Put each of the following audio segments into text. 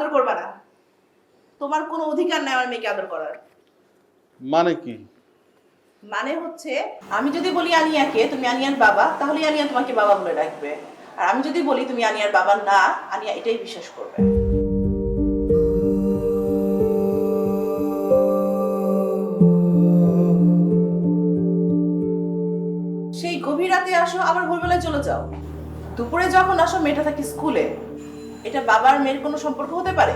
আদর করবা না। তোমার কোনো অধিকার নেই আমার মেয়েকে আদর করার। মানে কি? মানে হচ্ছে আমি যদি বলি আনিয়াকে তুমি আনিয়ার বাবা, তাহলে আনিয়া তোমাকে বাবা বলে ডাকবে। আর আমি যদি বলি তুমি আনিয়ার বাবা না, আনিয়া এটাই বিশ্বাস করবে। সেই গভীর রাতে আসো, আবার ভোরবেলায় চলে যাও। দুপুরে যখন আসো মেয়েটা থাকে স্কুলে। এটা বাবার মেয়ের কোনো সম্পর্ক হতে পারে?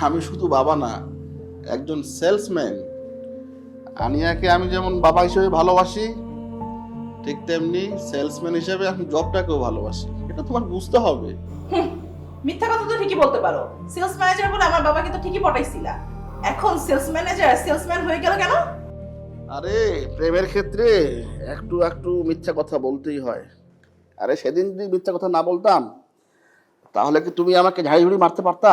আমি শুধু বাবা না, একজন সেলসম্যান। আনিয়াকে আমি যেমন বাবা হিসেবে ভালোবাসি, ঠিক তেমনি সেলসম্যান হিসেবে আমি জবটাকেও ভালোবাসি। এটা তোমার বুঝতে হবে। মিথ্যা কথা তো ঠিকই বলতে পারো। সেলস ম্যানেজার বলে আমার বাবাকে তো ঠিকই পটাইছিলা। এখন সেলস ম্যানেজার সেলসম্যান হয়ে গেল কেন? আরে প্রেমের ক্ষেত্রে একটু একটু মিথ্যা কথা বলতেই হয়। আরে সেদিন যদি মিথ্যা কথা না বলতাম, তাহলে কি তুমি আমাকে ঝাড়ি মারতে পারতা?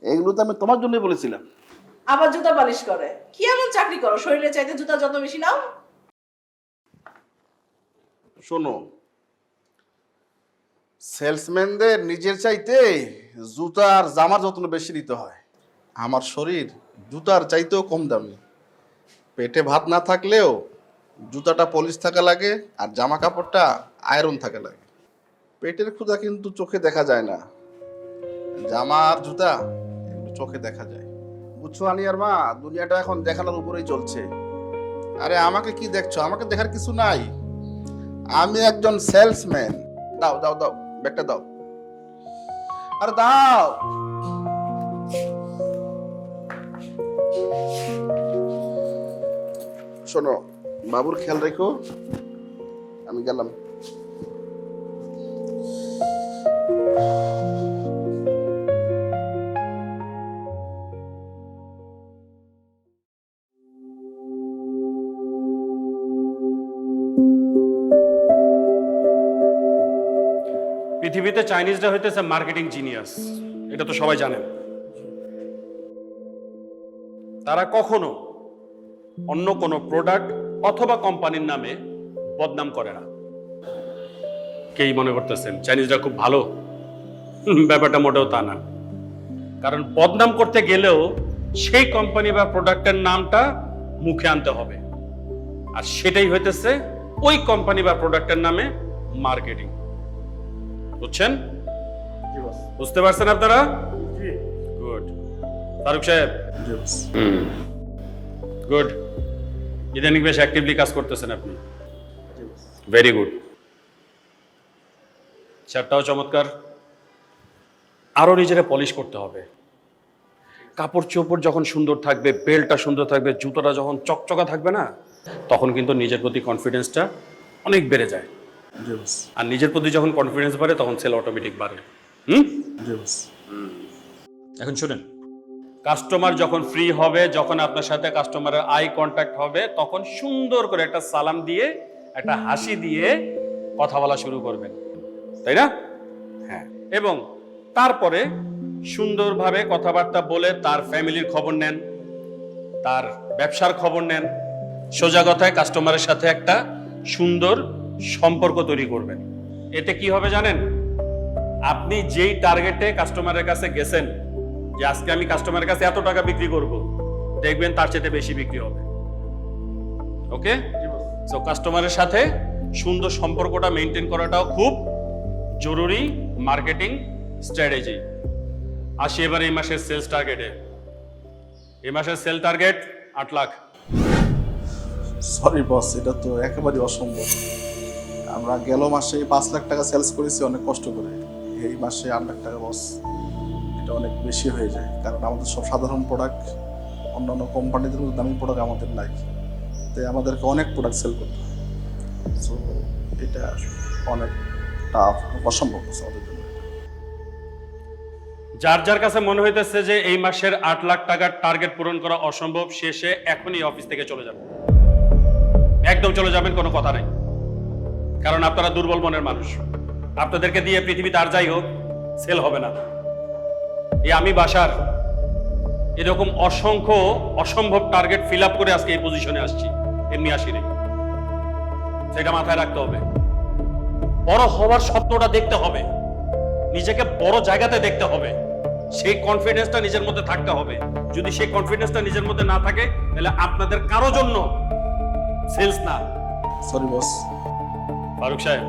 এগুলো তো আমি তোমার জন্যই বলেছিলাম। আবার জুতা পালিশ করে। কি এমন চাকরি করো শরীরে চাইতে জুতা যত বেশি নাও? শোনো, সেলসম্যানদের নিজের চাইতে জুতার জামার যত্ন বেশি নিতে হয়। আমার শরীর জুতার চাইতেও কম দামি। পেটে ভাত না থাকলেও জুতাটা পলিশ থাকা লাগে, আর জামা কাপড়টা আয়রন থাকা লাগে। পেটের ক্ষুধা কিন্তু চোখে দেখা যায় না, জামা আর জুতা এগুলো চোখে দেখা যায়। বুঝছো আনিয়ার মা, দুনিয়াটা এখন দেখানোর উপরেই চলছে। আরে আমাকে কি দেখছো? আমাকে দেখার কিছু নাই। আমি একজন সেলসম্যান। দাও দাও দাও, ব্যাগটা দাও। আরে দাও। শোনো, বাবুর খেয়াল রেখো। আমি গেলাম। পৃথিবীতে চাইনিজরা হইতেছে মার্কেটিং জিনিয়াস, এটা তো সবাই জানেন। তারা কখনো অন্য কোনো প্রোডাক্ট অথবা কোম্পানির নামে বদনাম করে না। কেই মনে করতেছেন চাইনিজরা খুব ভালো? ব্যাপারটা মোটেও তা না। কারণ বদনাম করতে গেলেও সেই কোম্পানি বা প্রোডাক্টের নামটা মুখে আনতে হবে, আর সেটাই হইতেছে ওই কোম্পানি বা প্রোডাক্টের নামে মার্কেটিং। বুঝছেন? বুঝতে পারছেন আপনারা? গুড। ফারুক সাহেব, গুড। ইদানিং বেশ অ্যাক্টিভলি কাজ করতেছেন আপনি। Very good. শার্টটাও চমৎকার। আরো নিজেরা পলিশ করতে হবে। কাপড় চোপড় যখন সুন্দর থাকবে, বেল্টটা সুন্দর থাকবে, জুতোটা যখন চকচকা থাকবে না, তখন কিন্তু নিজের প্রতি কনফিডেন্সটা অনেক বেড়ে যায়। আর নিজের প্রতি যখন কনফিডেন্স বাড়ে তখন সেল অটোমেটিক বাড়ে। এখন শুনেন, কাস্টমার যখন ফ্রি হবে, যখন আপনার সাথে কাস্টমারের আই কন্ট্যাক্ট হবে, তখন সুন্দর করে একটা সালাম দিয়ে, একটা হাসি দিয়ে কথা বলা শুরু করবেন, তাই না? হ্যাঁ। এবং তারপরে সুন্দরভাবে কথাবার্তা বলে তার ফ্যামিলির খবর নেন, তার ব্যবসার খবর নেন। সোজা কথায় কাস্টমারের সাথে একটা সুন্দর সম্পর্ক তৈরি করবেন। এতে কি হবে জানেন? আপনি যেই টার্গেটে কাস্টমারের কাছে গেছেন, যে আজকে আমি কাস্টমারের কাছে এত টাকা বিক্রি করব, দেখবেন তার চেয়ে বেশি বিক্রি হবে। ওকে? সো কাস্টমারের সাথে সুন্দর সম্পর্কটা মেনটেন করাটাও খুব জরুরি মার্কেটিং স্ট্র্যাটেজি। আসি এবার এই মাসের সেলস টার্গেটে। এই মাসের sale target 8 lakh. Sorry boss, এটা তো একেবারে অসম্ভব। আমরা গেল মাসে 5 লাখ টাকা সেলস করেছি অনেক কষ্ট করে। এই মাসে 8 লাখ টাকা বস, এটা অনেক বেশি হয়ে যায়। কারণ আমাদের সব সাধারণ প্রোডাক্ট, অন্যান্য কোম্পানিদের মধ্যে দামি প্রোডাক্ট আমাদের নাই, তাই আমাদেরকে অনেক প্রোডাক্ট সেল করতে হয়। সো এটা অনেক টাফ, অসম্ভব আমাদের জন্য। যার যার কাছে মনে হইতেছে যে এই মাসের 8 লাখ টাকার টার্গেট পূরণ করা অসম্ভব, শেষে এখনই অফিস থেকে চলে যাবেন। একদম চলে যাবেন, কোনো কথা নাই। কারণ আপনারা দুর্বল মনের মানুষ। আপনাদেরকে দিয়ে পৃথিবীতে আর যাই হোক সেল হবে না। এই আমি বাসার এরকম অসংখ্য অসম্ভব টার্গেট ফিল আপ করে আজকে এই পজিশনে আসছি, এমনি আসিনি। সেটা মাথায় রাখতে হবে। বড় হওয়ার স্বপ্নটা দেখতে হবে, নিজেকে বড় জায়গাতে দেখতে হবে। সেই কনফিডেন্সটা নিজের মধ্যে থাকতে হবে। যদি সেই কনফিডেন্সটা নিজের মধ্যে না থাকে তাহলে আপনাদের কারো জন্য সেলস না। Sorry boss. ফারুক সাহেব,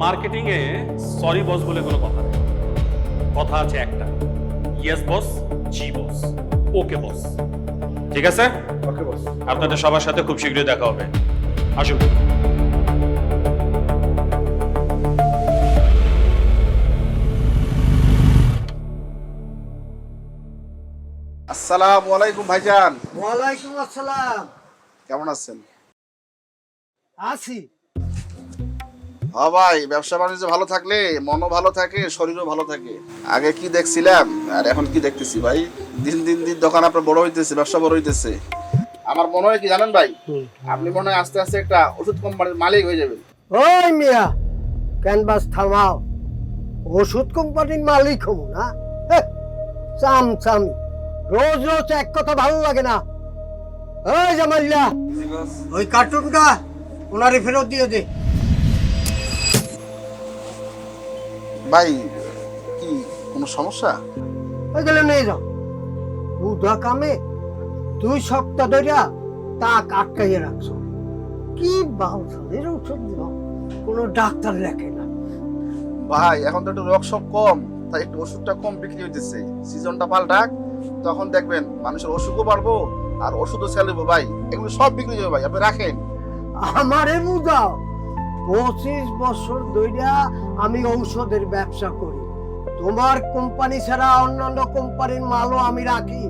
মার্কেটিং এ সরি বস বলে কোনো কথা নেই। কথা আছে একটা, ইয়েস বস, জি বস, ওকে বস। ঠিক আছে? ওকে বস। আপনাদের সবার সাথে খুব শীঘ্রই দেখা হবে। আসুন। আসসালামু আলাইকুম ভাইজান, ওয়ালাইকুম আসসালাম। কেমন আছেন? আছি। হ্যাঁ ভাই, ব্যবসা বাণিজ্য ভালো থাকলে মনও ভালো থাকে, শরীরও ভালো থাকে। আগে কি দেখছিলাম আর এখন কি দেখতেছি ভাই, দিন দিন দিন দোকান আপনার বড় হইতেছে, ব্যবসা বড় হইতেছে। আমার মনে হয় কি জানেন ভাই, আপনি মনে হয় আস্তে আস্তে একটা ওষুধ কোম্পানির মালিক হয়ে যাবেন। ওই মিয়া, ক্যানভাস থামাও। ওষুধ কোম্পানির মালিক হবো না? চামচামি, রোজ রোজ এক কথা ভালো লাগে না। ওই জামাইল্লা, ওই কার্টুনটা ওনারে ফেরত দিয়ে দে। ভাই কি কোনো সমস্যা? ওইগুলো নিয়ে যাও। বুধা কামে 2 সপ্তাহ ধরিয়া তা আটকাইয়ে রাখছো। কি বাউসালের ওষুধ দিও, কোনো ডাক্তার লেখে না। ভাই এখন তো একটু রোগ সব কম, তাই একটু ওষুধটা কম বিক্রি হইতেছে। সিজনটা পাল্টাক, তখন দেখবেন মানুষের অসুখও বাড়বো আর ওষুধও সেল হইবো। ভাই এগুলো সব বিক্রি হবে ভাই, আপনি রাখেন। আমারে বুঝাও, 25 বছর ধইরা আমি ঔষধের ব্যবসা করি। তোমার কোম্পানি ছাড়া অন্যান্য কোম্পানির মালও আমি রাখি।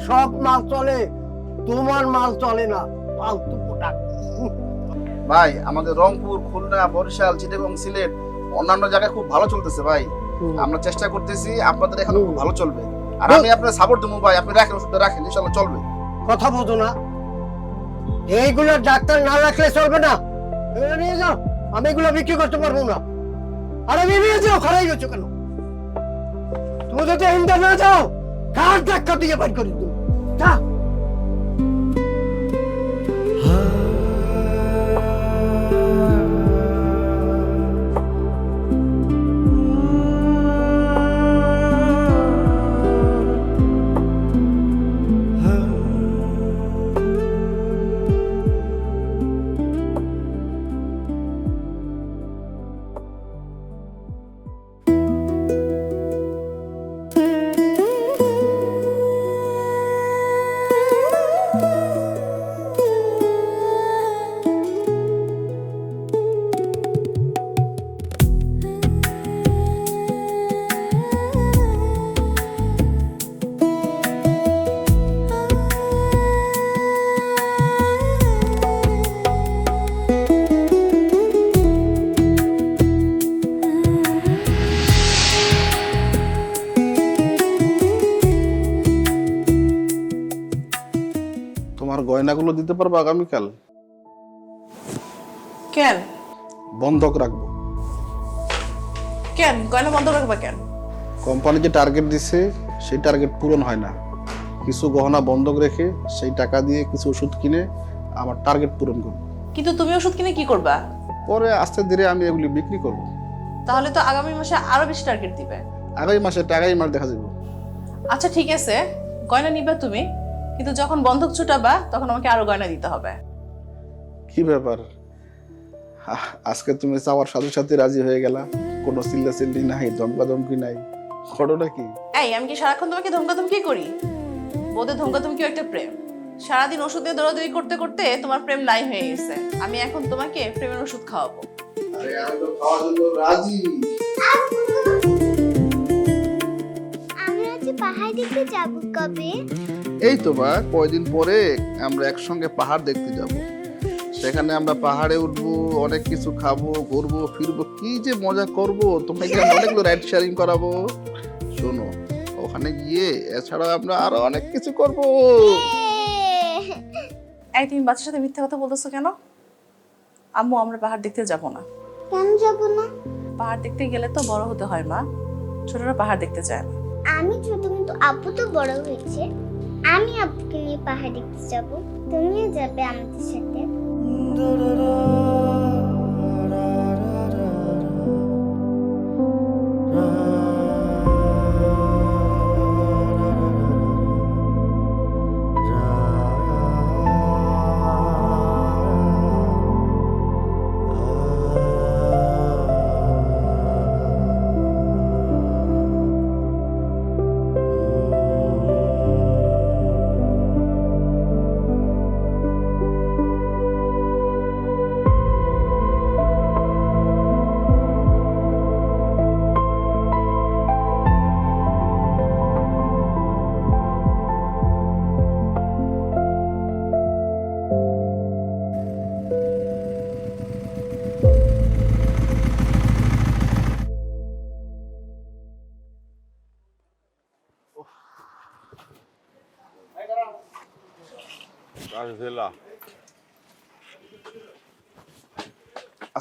সব মাল চলে, তোমার মাল চলে না। ফালতু প্রোডাক্ট। ভাই আমাদের রংপুর, খুলনা, বরিশাল, চিটাগং, সিলেট অন্যান্য জায়গায় খুব ভালো চলতেছে ভাই। আমরা চেষ্টা করতেছি আপনাদের এখানে খুব ভালো চলবে। আর আমি আপনার সাপোর্ট দেবো ভাই, আপনি রাখেন, ওষুধটা রাখেন, ইনশাআল্লাহ চলবে। কথা বোঝো না? এইগুলো ডাক্তার না রাখলে চলবে না। এগুলো নিয়ে যাও, আমি এগুলো বিক্রি করতে পারবো না। আর আমি নিয়ে যাও, খারাই গেছো কেন? তুমি যদি হিন্দা না যাও, কার ধাক্কা দিয়ে বাইর করে দেবো। যা। তোমার গয়নাগুলো দিতে পারবো আগামীকাল? কেন? বন্ধক রাখবো। কেন গয়না বন্ধ রাখবা কেন? কোম্পানি যে টার্গেট দিছে সেই টার্গেট পূরণ হয় না। কিছু গহনা বন্ধক রেখে সেই টাকা দিয়ে কিছু ওষুধ কিনে আমার টার্গেট পূরণ করব। কিন্তু তুমি ওষুধ কিনে কি করবা? পরে আস্তে ধীরে আমি এগুলি বিক্রি করব। তাহলে তো আগামী মাসে আরো বেশি টার্গেট দিবে। আগামী মাসে টাকাই মার দেখা যাবে। আচ্ছা ঠিক আছে, গয়না নিবা তুমি, কিন্তু যখন বন্ধক ছুটাবা তখন আমাকে আরো গয়না দিতে হবে। কি ব্যাপার, আজকে তুমি চাওয়ার সাথে সাথে রাজি হয়ে গেলা? কোনো চিল্লাচিল্লি নাই, ধমকাধমকি নাই, ঘটনা কি? এই আমি কি সারাক্ষণ তোমাকে ধমকাধমকি করি? বোধে ধমকাধমকিও একটা প্রেম। সারাদিন ওষুধ দিয়ে দৌড়াদৌড়ি করতে করতে তোমার প্রেম নাই হয়ে গেছে। আমি এখন তোমাকে প্রেমের ওষুধ খাওয়াবো। আরে আমি তো খাওয়ার জন্য রাজি। আমরা আজ পাহাড় দেখতে যাব কবে? এই তো বা কয়দিন পরে আমরা একসঙ্গে পাহাড় দেখতে যাব। সেখানে আমরা পাহাড়ে উঠবো, অনেক কিছু খাবো, ঘুরবো ফিরবো, কি যে মজা করব। তোমাকে অনেকগুলো রাইড শেয়ারিং করাবো। শোনো, ওখানে গিয়ে এছাড়া আমরা আরো অনেক কিছু করব। এই তুমি বাচ্চার সাথে মিথ্যা কথা বলতেছো কেন? আম্মু আমরা পাহাড় দেখতে যাব না। কেন যাব না? পাহাড় দেখতে গেলে তো বড় হতে হয় মা, ছোটরা পাহাড় দেখতে চায় না। আমি ছোট, কিন্তু আপু তো বড় হয়েছে। আমি আপুকে নিয়ে পাহাড় দেখতে যাব, তুমিও যাবে আমাদের সাথে।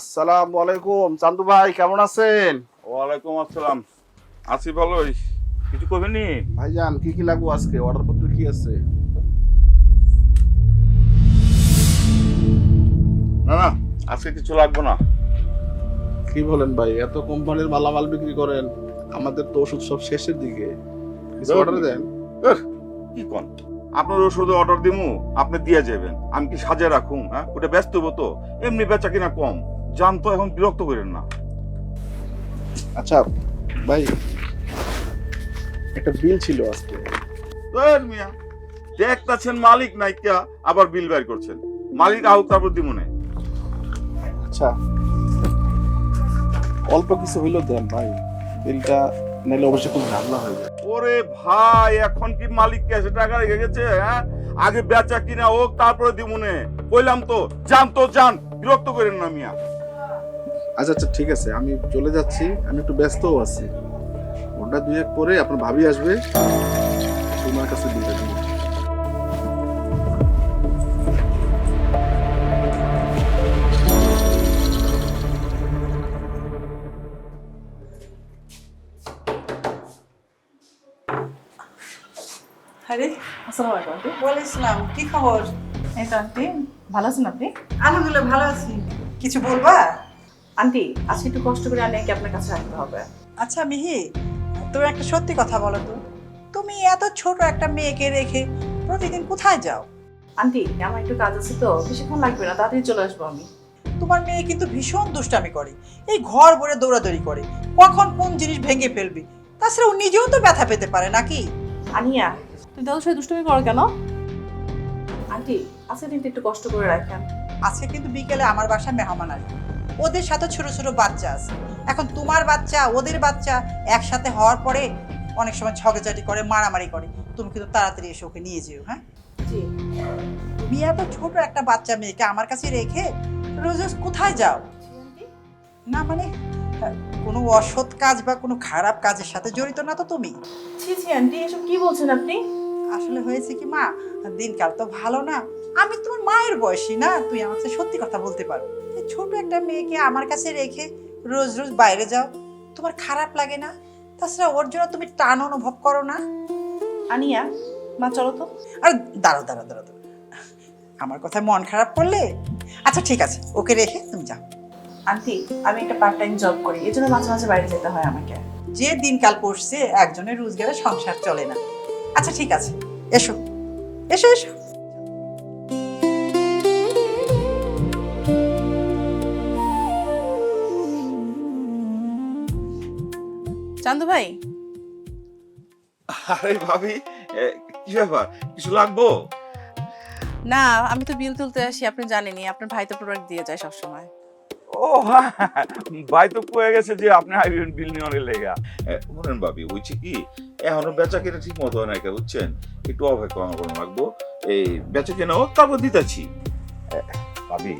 আসসালামু আলাইকুম, চান্দু ভাই কেমন আছেন? ওয়ালাইকুম আসসালাম। আছি ভালোই। কিছু করবেন নি? ভাইজান কি কি লাগবে আজকে? অর্ডার পত্র কি আছে? না না, আজকে কিছু লাগবে না। কি বলেন ভাই, এত কোম্পানির মালামাল বিক্রি করেন, আমাদের তো ওষুধ সব শেষের দিকে, কিছু অর্ডার দেন। কি কোন? আপনার ওষুধে অর্ডার দিমু, আপনি দিয়ে যাবেন। আমি কি সাজে রাখুম? হ্যাঁ, ওটা ব্যস্ত হবো তো। এমনি বেচা কিনা কম, জান তো, এখন বিরক্ত করেন না। আচ্ছা ভাই, একটা বিল ছিল আজকে। মিয়া, দেখতাছেন মালিক নাইকা, আবার বিল বের করছেন। মালিক আহুক, তারপর দিমুনে। আচ্ছা অল্প কিছু হইলো দেন ভাই, বিলটা নাইলে অবশ্যই খুব ঝামেলা হয়ে যায়। ওরে ভাই, এখন কি মালিক ক্যাশে টাকা রেখে গেছে? হ্যাঁ, আগে বেচা কিনা হোক, তারপরে দিমুনে। কইলাম তো, জান, বিরক্ত করেন না মিয়া। আচ্ছা আচ্ছা ঠিক আছে, আমি চলে যাচ্ছি, আমি একটু ব্যস্তও আছি। ওটা দুই এক পরে আপনার ভাবি আসবে, তোমার কাছে বিলটা দিব। আরে আসসালামু আলাইকুম আন্টি। ওয়ালাইকুম, কি খবর? এই তো আন্টি, ভালো আছেন আপনি? আলহামদুলিল্লাহ ভালো আছি। কিছু বলবা? আন্টি আজকে একটু কষ্ট করে আনিয়াকে আপনার কাছে রাখতে হবে। আচ্ছা মিহি, তুমি একটা সত্যি কথা বলো তো, তুমি এত ছোট একটা মেয়েকে রেখে প্রতিদিন কোথায় যাও? আন্টি আমার একটু কাজ আছে তো, বেশিক্ষণ লাগবে না, তাড়াতাড়ি চলে আসবো আমি। তোমার মেয়ে কিন্তু ভীষণ দুষ্টামি করে, এই ঘর ভরে দৌড়াদৌড়ি করে, কখন কোন জিনিস ভেঙে ফেলবি। তাছাড়া ও নিজেও তো ব্যথা পেতে পারে নাকি? আনিয়া তুমি দাদুর সাথে দুষ্টুমি করো কেন? আন্টি আজকে দিনটা একটু কষ্ট করে রাখেন। আজকে কিন্তু বিকেলে আমার বাসায় মেহমান আসবে, ওদের সাথে ছোট ছোট বাচ্চা আছে। এখন তোমার বাচ্চা ওদের বাচ্চা একসাথে হওয়ার পরে অনেক সময় ঝগড়াঝাটি করে, মারামারি করে। তুমি কিন্তু তাড়াতাড়ি এসে ওকে নিয়ে যেও। হ্যাঁ, জি। তুমি এত ছোট একটা বাচ্চা মেয়েকে আমার কাছে রেখে রোজ রোজ কোথায় যাও? না মানে কোনো অসৎ কাজ বা কোনো খারাপ কাজের সাথে জড়িত না তো তুমি? ছি ছি আন্টি, এসব কি বলছেন আপনি? আসলে হয়েছে কি মা, দিনকাল তো ভালো না। আমি তোমার মায়ের বয়সী না, তুই আমার কাছে সত্যি কথা বলতে পারো। এই ছোট একটা মেয়েকে আমার কাছে রেখে রোজ রোজ বাইরে যাও, তোমার খারাপ লাগে না? তাছাড়া ওর জন্য তুমি টান অনুভব করো না? আনিয়া মা চলো তো। আর দাঁড়াও, আমার কথায় মন খারাপ করলে? আচ্ছা ঠিক আছে, ওকে রেখে তুমি যাও। আন্টি আমি একটা পার্ট টাইম জব করি, এই জন্য মাঝে মাঝে বাইরে যেতে হয় আমাকে। যে দিনকাল পড়ছে, একজনের রোজগারে সংসার চলে না। আচ্ছা ঠিক আছে, এসো এসো এসো। চান্দু ভাই, আরে ভাবি, কি ব্যাপার? কিছু লাগবো? না আমি তো বিল তুলতে আসি, আপনি জানেনই আপনার ভাই তো প্রোডাক্ট দিয়ে যায় সবসময়। ও হ্যাঁ, ভাই তো কয়ে গেছে যে আপনি আইবেন বিল নেওয়ার লেগা। বলেন ভাবি, হয়েছে কি, এখনো বেচা কেনা ঠিক মতো হয় না, বুঝছেন? একটু অপেক্ষা করা লাগবো। এই বেচা কেনা হোক, তারপর দিতেছি। ভাবি,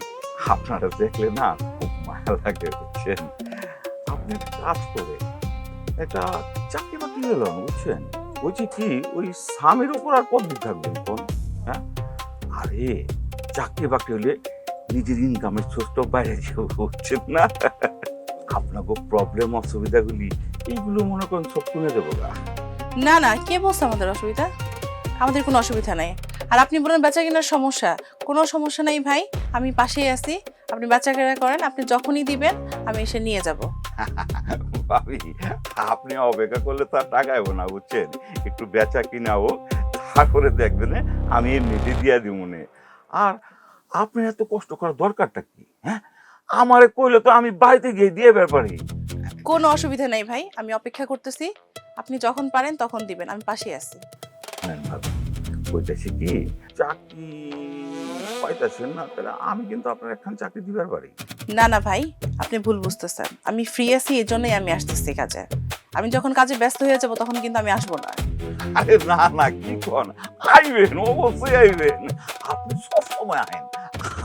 আপনারা দেখলে না খুব মায়া লাগে, বুঝছেন? আপনি একটা কাজ করে একটা চাকরি বাকরি হলো, বুঝছেন? হয়েছে কি, ওই স্বামীর উপর আর কতদিন থাকবেন কোন? হ্যাঁ, আরে চাকরি বাকরি হলে নিজের ইনকামের সোর্স বাইরে হচ্ছেন না। আপনাকে প্রবলেম অসুবিধাগুলি এইগুলো মনে করেন সব শুনে দেবো গা। না না, কে বলছে আমাদের অসুবিধা? আমাদের কোনো অসুবিধা নাই। আর আপনি বলেন বেচা কেনার সমস্যা, কোনো সমস্যা নাই ভাই, আমি পাশেই আছি। আপনি বেচা কেনা করেন, আপনি যখনই দিবেন আমি এসে নিয়ে যাব। ভাবি, আপনি অপেক্ষা করলে তো আর টাকাইব না, বুঝছেন? একটু বেচা কিনা হোক, তারপরে দেখবেন আমি এমনিতে দিয়ে দিব মনে। আর আপনার এত কষ্ট করার দরকারটা কি? হ্যাঁ, আমারে কইলে তো আমি বাড়িতে গিয়ে দিয়ে বের পারি। কোনো অসুবিধা নাই ভাই, আমি অপেক্ষা করতেছি। আপনি যখন পারেন তখন দিবেন, আমি পাশেই আছি। বলতেছি কি, চাকরি পাইতেছেন না, তাহলে আমি কিন্তু আপনার একখান চাকরি দিবার পারি। না না ভাই, আপনি ভুল বুঝতেছেন। আমি ফ্রি আছি, এই জন্যই আমি আসতেছি কাজে। আমি যখন কাজে ব্যস্ত হয়ে যাব তখন কিন্তু আমি আসবো না। আরে না না, কি কোন, আইবেন, অবশ্যই আইবেন। আপনি সবসময় আইন,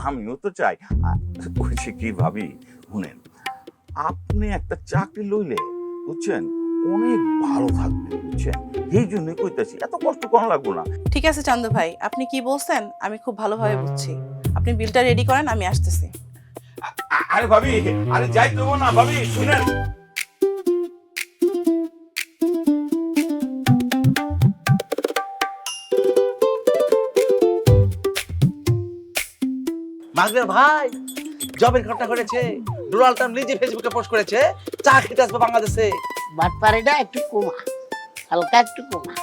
আমিও তো চাই। বলছি কি ভাবি, শুনেন, আপনি একটা চাকরি লইলে, বুঝছেন, অনেক ভালো থাকবেন, বুঝছেন? এই জন্যই কইতাছি, এত কষ্ট কম লাগবো না। ঠিক আছে চান্দু ভাই, আপনি কি বলছেন আমি খুব ভালোভাবে বুঝছি। আপনি বিলটা রেডি করেন, আমি আসতেছি। আরে ভাবি, আরে যাই দেবো না ভাবি, শুনেন। মাগরে ভাই জবের ঘটনা করেছে, ডোনাল্ড ট্রাম্প নিজে ফেসবুকে পোস্ট করেছে চা খেতে আসবে বাংলাদেশে। বাটপাড়িটা একটু কমা, হালকা একটু কমা।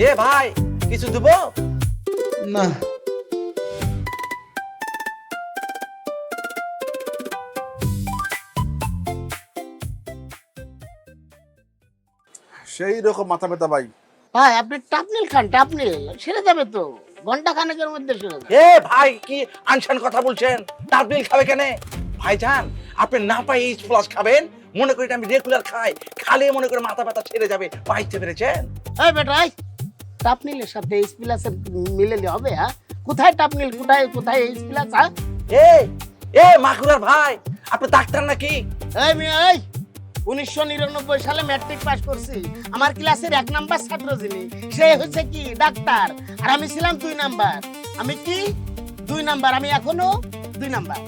এ ভাই কিছু দেবো? না, সেই রকম মাথা ব্যথা ভাই। ভাই আপনি টাপনিল খান, টাপনিল সেরে যাবে তো, ঘন্টা খানেকের মধ্যে সেরে যাবে। এ ভাই কি আনসান কথা বলছেন? টাপনিল খাবে কেন ভাইজান? আপনি না পাই এইচ প্লাস খাবেন, মনে করি আমি রেগুলার খাই, খালি মনে করে মাথা ব্যথা ছেড়ে যাবে, পাইতে পেরেছেন? এই বেটা এই টাপনিলের সাথে এইচ প্লাস মিলেলে হবে? হ্যাঁ, কোথায় টাপনিল, কোথায় কোথায় এইচ প্লাস? হ্যাঁ এ এ মাকুরার ভাই আপনি ডাক্তার নাকি? এই মেয়ে এই 1999 সালে ম্যাট্রিক পাস করছি, আমার ক্লাসের 1 নাম্বার ছাত্র যিনি সে হচ্ছে কি ডাক্তার, আর আমি ছিলাম 2 নাম্বার। আমি কি 2 নাম্বার, আমি এখনো 2 নাম্বার।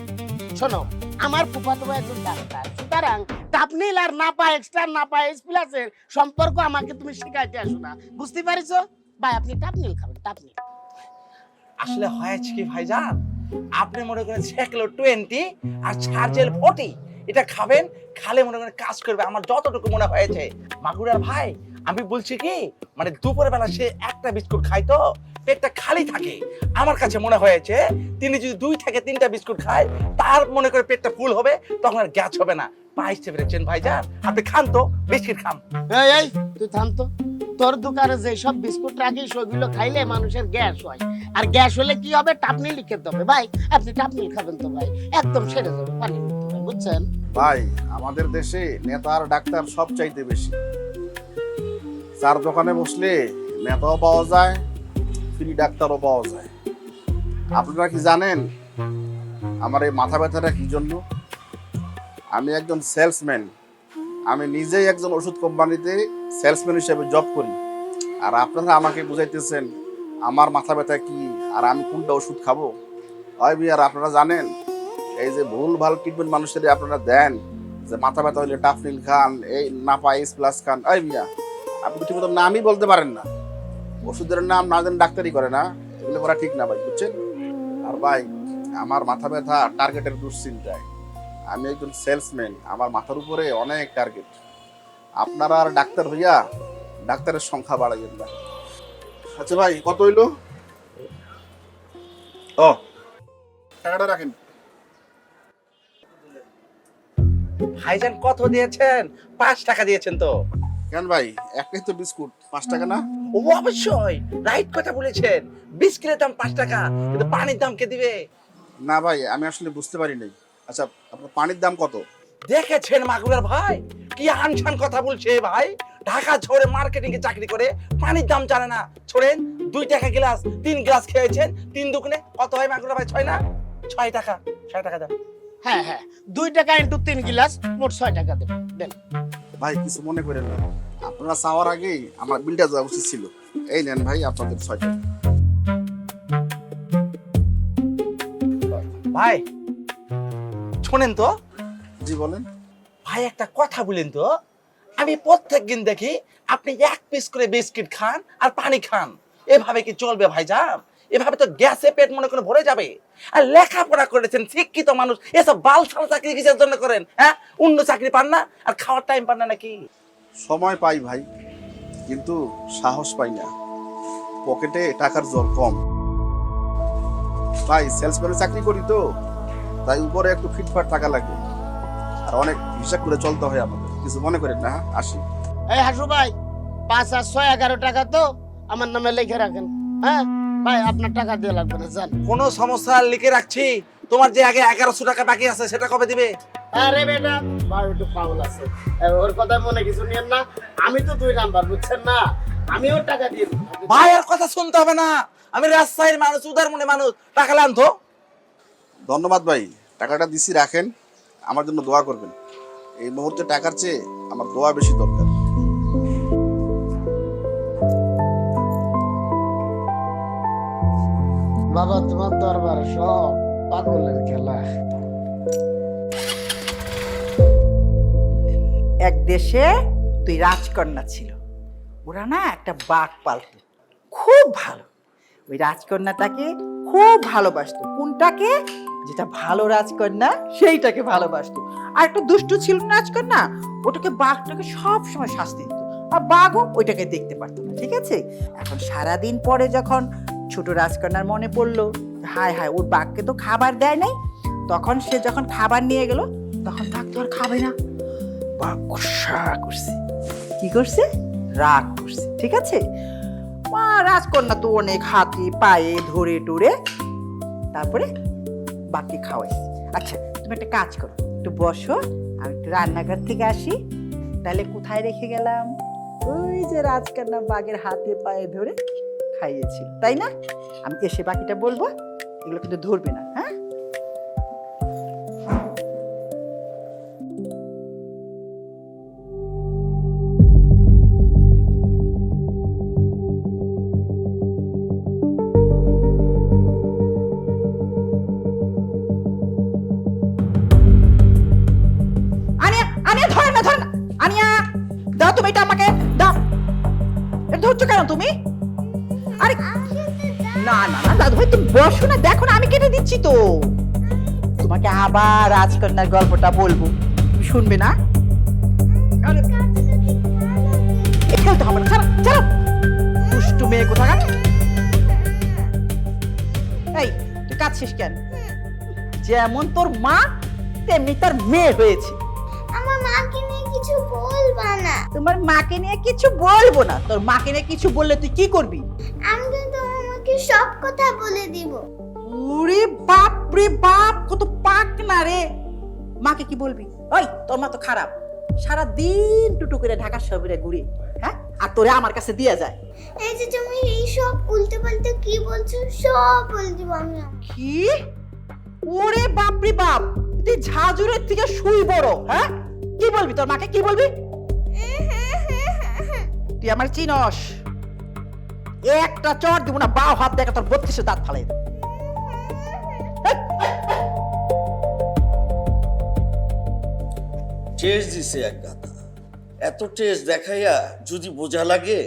শোনো, আমার ফুফাতো ভাই একজন ডাক্তার, সুতরাং টাপনিল আর নাপা এক্সট্রা নাপা এইচ প্লাসের সম্পর্ক আমাকে তুমি শিখাইতে আসো না, বুঝতে পারিছো? ভাই আপনি টাপনিল খাবেন, টাপনিল। আসলে হয়েছে কি ভাইজান, আপনি মনে করেন সেকলো 20 আর চার্জেল 40 এটা খাবেন, খালে মনে করেন কাজ করবে। আমার যতটুকু মনে হয়েছে মাগুরার ভাই, আমি বলছি কি মানে দুপুরের বেলা সে একটা বিস্কুট খায় তো পেটটা খালি থাকে, আমার কাছে মনে হয়েছে তিনি যদি 2 থেকে 3টা বিস্কুট খায় তার মনে করে পেটটা ফুল হবে, তখন আর গ্যাস হবে না। পাইতে পেরেছেন ভাইজান? আপনি খান তো, বিস্কিট খান। এই এই তুই থাম তো, তোর দোকানে যে সব বিস্কুট রাখিস ওইগুলো খাইলে মানুষের গ্যাস হয়, আর গ্যাস হলে কি হবে? টাপনিল খেতে হবে। ভাই আপনি টাপনিল খাবেন তো ভাই, একদম সেরে যাবে, পানি নিতে হবে, বুঝছেন? ভাই আমাদের দেশে নেতা আর ডাক্তার সব চাইতে বেশি। চার দোকানে বসলে নেতাও পাওয়া যায়, ফ্রি ডাক্তারও পাওয়া যায়। আপনারা কি জানেন আমার এই মাথা ব্যথাটা কি জন্য? আমি একজন সেলসম্যান, আমি নিজেই একজন ওষুধ কোম্পানিতে সেলসম্যান হিসেবে জব করি, আর আপনারা আমাকে বুঝাইতেছেন আমার মাথা ব্যথা কি আর আমি কোনটা ওষুধ খাবো? হয় বিয়ার আপনারা জানেন এই যে ভুল ভাল ট্রিটমেন্ট মানুষের আপনারা দেন, যে মাথা ব্যথা হইলে টাফনিল খান, এই নাপা এইচ প্লাস খান। এই মিয়া আপনি ঠিক মতো নামই বলতে পারেন না, ওষুধের নাম না জানেন ডাক্তারি করে না, এগুলো করা ঠিক না ভাই, বুঝছেন? আর ভাই আমার মাথা ব্যথা টার্গেটের দুশ্চিন্তায়, আমি একজন সেলসম্যান, আমার মাথার উপরে অনেক টার্গেট। আপনারা আর ডাক্তার হইয়া ডাক্তারের সংখ্যা বাড়াইবেন না। আচ্ছা ভাই কত হইলো? ও টাকাটা রাখেন। ভাইজান কত দিয়েছেন? 5 টাকা দিয়েছেন তো। কেন ভাই একটাই তো বিস্কুট, 5 টাকা না? ও অবশ্যই রাইট কথা বলেছেন, বিস্কিটের দাম 5 টাকা, কিন্তু পানির দাম কে দিবে? না ভাই আমি আসলে বুঝতে পারি নাই। আচ্ছা আপনার পানির দাম কত? দেখেছেন মাগুরার ভাই কি আনসান কথা বলছে ভাই, ঢাকা ছোড়ে মার্কেটিং এ চাকরি করে পানির দাম জানে না। ছোড়েন 2 টাকা গ্লাস, 3 গ্লাস খেয়েছেন, 3 দুগুণে কত হয় মাগুরার ভাই? 6 না? 6 টাকা, 6 টাকা দাম। হ্যাঁ হ্যাঁ 2 টাকা ইনটু 3 গ্লাস, মোট 6 টাকা দেবেন, দেন। ভাই কিছু মনে করেন না, আপনারা চাওয়ার আগেই আমার বিলটা দেওয়া উচিত ছিল। এই নেন ভাই আপনাদের 6 টাকা। ভাই শোনেন তো জি বলেন। ভাই, একটা কথা বলেন তো, আমি প্রত্যেকদিন দেখি আপনি 1 পিস করে বিস্কিট খান আর পানি খান, এভাবে কি চলবে ভাইজান? এভাবে তো গ্যাসে পেট মনে করে ভরে যাবে। আর লেখাপড়া করেছেন, শিক্ষিত মানুষ, এসব বালছাল চাকরি কিসের জন্য করেন? হ্যাঁ, অন্য চাকরি পান না আর খাওয়ার টাইম পান না নাকি? সময় পাই ভাই, কিন্তু সাহস পাই না, পকেটে টাকার জোর কম। ভাই সেলসম্যানের চাকরি করি তো, তাই উপরে একটু ফিটফাট টাকা লাগে, আর অনেক হিসাব করে চলতে হয় আমাদের। কিছু মনে করেন না, আসি। এই হাসু ভাই 5 আর 6 11 টাকা তো আমার নামে লিখে রাখেন। হ্যাঁ ভাই আপনার টাকা দিয়ে লাগবে না, জান। কোনো সমস্যা লিখে রাখছি, তোমার যে আগে 1100 টাকা বাকি আছে সেটা কবে দিবে? আরে বেটা ভাই একটু পাগল আছে, ওর কথা মনে কিছু নিয়েন না, আমি তো 2 নাম্বার, বুঝছেন না, আমিও টাকা দিয়ে দেব। ভাইয়ের কথা শুনতে হবে না, আমি রাজশাহীর মানুষ, উদার মনে মানুষ, টাকা লান তো। ধন্যবাদ ভাই, টাকাটা দিছি, রাখেন। আমার জন্য দোয়া করবেন। এই মুহূর্তে টাকার চেয়ে আমার দোয়া বেশি দরকার। বাবা তোমার দরবার সব পাগলের খেলা। এক দেশে তুই রাজকন্যা ছিল, ওরা না একটা বাঘ পালতো, খুব ভালো। ওই রাজকন্যাটাকে খুব ভালোবাসতো। কোনটাকে? যেটা ভালো রাজকন্যা সেইটাকে ভালোবাসতো। আর একটা দুষ্টু ছিল না রাজকন্যা, ওটাকে বাঘটাকে সব সময় শাস্তি দিত, আর বাঘও ওইটাকে দেখতে পারতো না। ঠিক আছে, এখন সারাদিন পরে যখন ছোট রাজকন্যার মনে পড়লো হায় হায় ওর বাঘকে তো খাবার দেয় নাই, তখন সে যখন খাবার নিয়ে গেল তখন বাঘ তো আর খাবে না, বাঘ গোসা করছে। কি করছে? রাগ করছে। ঠিক আছে, মা রাজকন্যা তো অনেক হাতে পায়ে ধরে টুরে তারপরে বাঘকে খাওয়াইছে। আচ্ছা তুমি একটা কাজ করো, একটু বসো, আমি একটু রান্নাঘর থেকে আসি। তাহলে কোথায় রেখে গেলাম? ওই যে রাজকন্যা বাঘের হাতে পায়ে ধরে খাইয়েছিল, তাই না? আমি এসে বাকিটা বলবো, এগুলো কিন্তু ধরবে না, হ্যাঁ? আনিয়া, আনিয়া ধরে না, ধরে না। আনিয়া দাও তুমি এটা আমাকে দাও। এটা ধরছো কেন তুমি? আরে না না না দাদু ভাই তুমি বসো না, দেখো না আমি কেটে দিচ্ছি তো। তোমাকে আবার রাজকন্যার গল্পটা বলবো, তুমি শুনবে না? আরে খেলতে হবে না, ছাড়ো ছাড়ো, দুষ্টু মেয়ে কোথাকার। এই তুই কাঁদছিস কেন? যেমন তোর মা তেমনি তোর মেয়ে হয়েছে। আমার মাকে নিয়ে কিছু বলবা না। তোমার মাকে নিয়ে কিছু বলবো না। তোর মাকে নিয়ে কিছু বললে তুই কি করবি? আমি কিন্তু আমাকে সব কথা বলে দিব। ওরে বাপ রে বাপ, কত পাক না রে। মাকে কি বলবি? ওই তোর মা তো খারাপ, সারা দিন টুটু করে ঢাকা শহরে ঘুরে, হ্যাঁ, আর তোরে আমার কাছে দিয়ে যায়। এই যে তুমি এই সব উল্টে পাল্টে কি বলছো, সব বলে দিব আমি। কি? ওরে বাপ রে বাপ, তুই ঝাঁঝুরের থেকে শুই বড়, হ্যাঁ? কি বলবি তোর মাকে, কি বলবি? তুই আমার চিনস, একটা চড় দিব না, বাও হাত দেখা তোর 32 দাঁত ফালাই দেব। টেস্ট দিছে এক গাদা। এত টেস্ট দেখাইয়া যদি বোঝা লাগে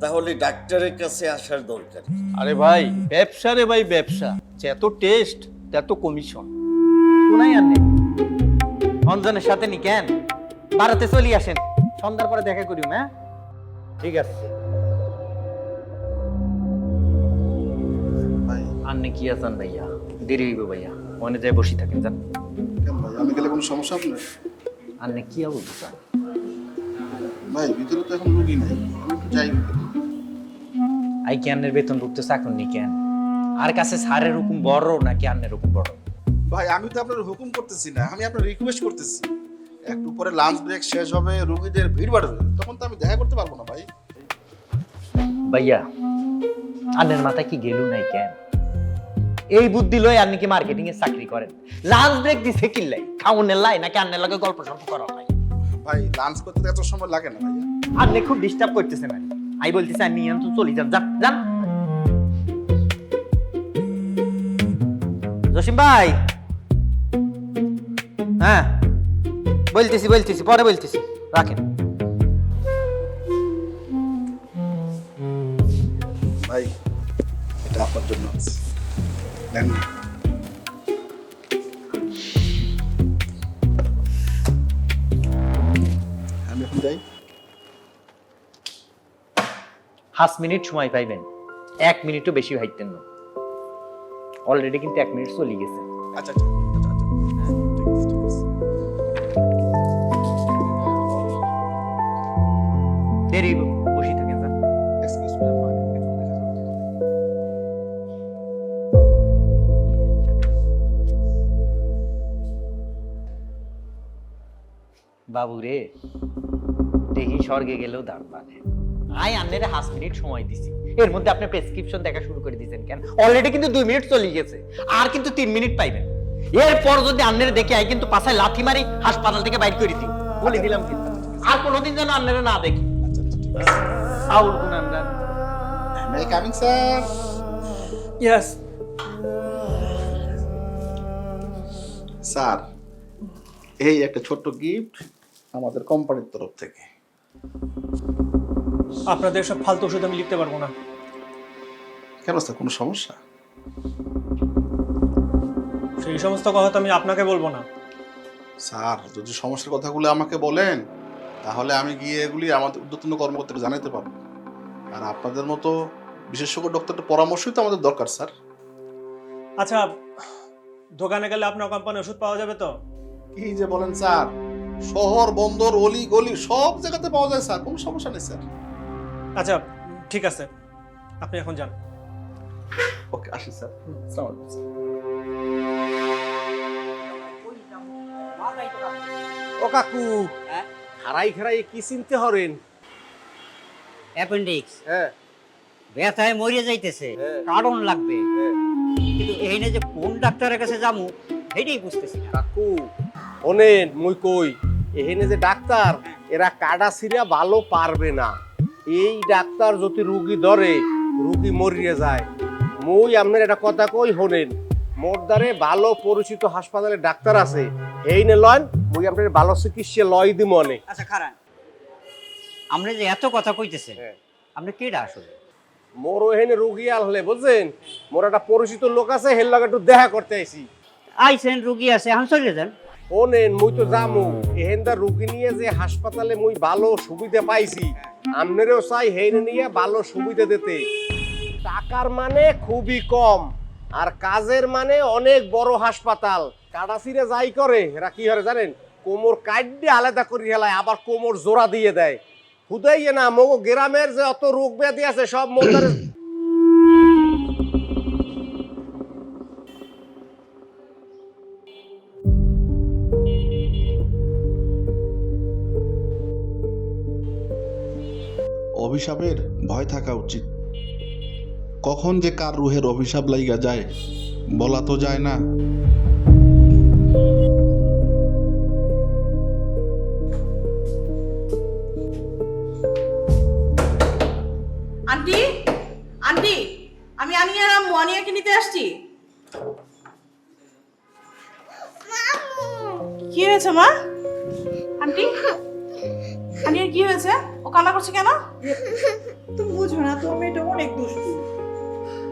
তাহলে ডাক্তারের কাছে আসার দরকার। আরে ভাই ব্যবসা রে ভাই, ব্যবসা। যত টেস্ট তত কমিশন। কোনাই আর নেই অঞ্জনের সাথে নি কেন ভারতে চলি আসেন, সন্ধ্যার পরে দেখা করিম। হ্যাঁ ঠিক আছে। ভাই আন্নে কি আছেন ভাইয়া? দেরি হইব ভাইয়া, মনে যায় বসি থাকেন যান। কেন ভাই, আমি গেলে কোনো সমস্যা আপনার? আন্নে কি বলতে চান? ভাই ভিতরে তো এখন রুগী নাই, আমি একটু যাই ভিতরে। আই কি আন্নের বেতন ভুগতে চাকুন নি কেন? আর কাছে সারের হুকুম বড় নাকি আন্নের হুকুম বড়? ভাই আমি তো আপনার হুকুম করতেছি না, আমি আপনার রিকোয়েস্ট করতেছি। একটু পরে লাঞ্চ ব্রেক শেষ হবে, রুগীদের ভিড় বাড়বে, তখন তো আমি দেখা করতে পারবো না ভাই। ভাইয়া আন্নের মাথায় কি গেলু নাই কেন? এই বুদ্ধি লই আপনি কি মার্কেটিং এর চাকরি করেন? লাঞ্চ ব্রেক দিছে কি লাই? খাউনের লাই নাকি আন্নের লাগে গল্প সল্প করা লাই? ভাই লাঞ্চ করতে তো এত সময় লাগে না ভাইয়া। আপনি খুব ডিস্টার্ব করতেছেন। আমি বলতেছি আমি নিয়ে তো চলি যান, যান যান। জসিম ভাই, হ্যাঁ বলতেছি বলতেছি, পরে বলতেছি, রাখেন। ভাই এটা আপনার জন্য আছে, নেন না। আমি এখন যাই। 5 মিনিট সময় পাইবেন, 1 মিনিটও বেশি হাইতেন না। অলরেডি কিন্তু 1 মিনিট চলে গেছে। আচ্ছা আচ্ছা আচ্ছা আচ্ছা, হ্যাঁ ঠিক আছে ঠিক আছে। দেরি হইব, বসে থাকেন যান। এক্সকিউজ মি, আমার একটু দেখা যাবে? বাবু রে, দেখি স্বর্গে গেলেও দাঁড় বাঁধে, আই আন্নের 5 মিনিট সময় দিছি, এর মধ্যে আপনি প্রেসক্রিপশন দেখা শুরু করে দিয়েছেন কেন? অলরেডি কিন্তু 2 মিনিট চলে গেছে, আর কিন্তু 3 মিনিট পাইবেন। এরপর যদি আন্নের দেখে আই কিন্তু পাছায় লাথি মারি হাসপাতাল থেকে বাইর করে দিই, বলে দিলাম কিন্তু। আর কোনোদিন যেন আন্নের না দেখি। আউল গুনানগার। মে কামিং স্যার? ইয়েস স্যার, এই একটা ছোট্ট গিফট আমাদের কোম্পানির তরফ থেকে। আপনাদের সব ফালতু ওষুধ আমি লিখতে পারবো না। কেন স্যার, কোনো সমস্যা? সেই সমস্ত কথা তো আমি আপনাকে বলবো না। স্যার, যদি সমস্যার কথাগুলো আমাকে বলেন তাহলে আমি গিয়ে এগুলি আমাদের ঊর্ধ্বতন কর্মকর্তাকে জানাতে পারবো। আর আপনাদের মতো বিশেষজ্ঞ ডক্টরের পরামর্শই তো আমাদের দরকার স্যার। আচ্ছা, দোকানে গেলে আপনার কোম্পানি ওষুধ পাওয়া যাবে তো? কি যে বলেন স্যার, শহর বন্দর অলি গলি সব জায়গাতে পাওয়া যায় স্যার, কোনো সমস্যা নেই স্যার। আচ্ছা ঠিক আছে, আপনি এখন যান। ওকে, আসি স্যার। আসসালামু আলাইকুম স্যার। ও কাকু, খারাই খারাই কি চিনতে হরেন? অ্যাপেন্ডিক্স হ্যাঁ ব্যথায় মরিয়ে যাইতেছে, হ্যাঁ। কারণ লাগবে, হ্যাঁ। কিন্তু এইনে যে কোন ডাক্তারের কাছে যামু সেটাই বুঝতেছি না। কাকু শোনেন, মুই কই এখানে যে ডাক্তার এরা কাটা সিরিয়া ভালো পারবে না। এই ডাক্তার যদি রুগী ধরে রুগী মরিয়ে যায়। মুই আপনার একটা কথা কই শোনেন, মোর দ্বারে ভালো পরিচিত হাসপাতালে ডাক্তার আছে, এই নে লন, মুই আপনার ভালো চিকিৎসা লয় দি মনে। আচ্ছা খারান, আমরা যে এত কথা কইতেছেন, হ্যাঁ। আপনি কেডা আসলে? মোর এখানে রুগী আনলে বুঝছেন, মোর একটা পরিচিত লোক আছে, হের লগে একটু দেখা করতে আইছি। আইসেন, রুগী আছে, এখন চলে যান। শোনেন, মুই তো জামু এহেনদার রুগী নিয়ে যে হাসপাতালে মুই ভালো সুবিধা পাইছি, আমনেরও চাই হেন নিয়ে ভালো সুবিধা দিতে। টাকার মানে খুবই কম আর কাজের মানে অনেক বড় হাসপাতাল। কাটাছিরে যাই করে এরা কি করে জানেন, কোমর কাট দিয়ে আলাদা করে হেলায়, আবার কোমর জোড়া দিয়ে দেয়। হুদাইয়ে না, মগো গ্রামের যে অত রোগ ব্যাধি আছে সব মোদারে। অভিশাপের ভয় থাকা উচিত। কখন যে কার রুহের অভিশাপ লাইগা যায় বলা তো যায় না। আন্টি, আন্টি, আমি আনিয়া আম্মু, আনিয়াকে নিতে আসছি। কি হয়েছে মা? আন্টি, আনিয়ার কি হয়েছে? ও কান্না করছে কেন? তুমি বুঝো না, তোর মেয়েটা অনেক দুষ্টু,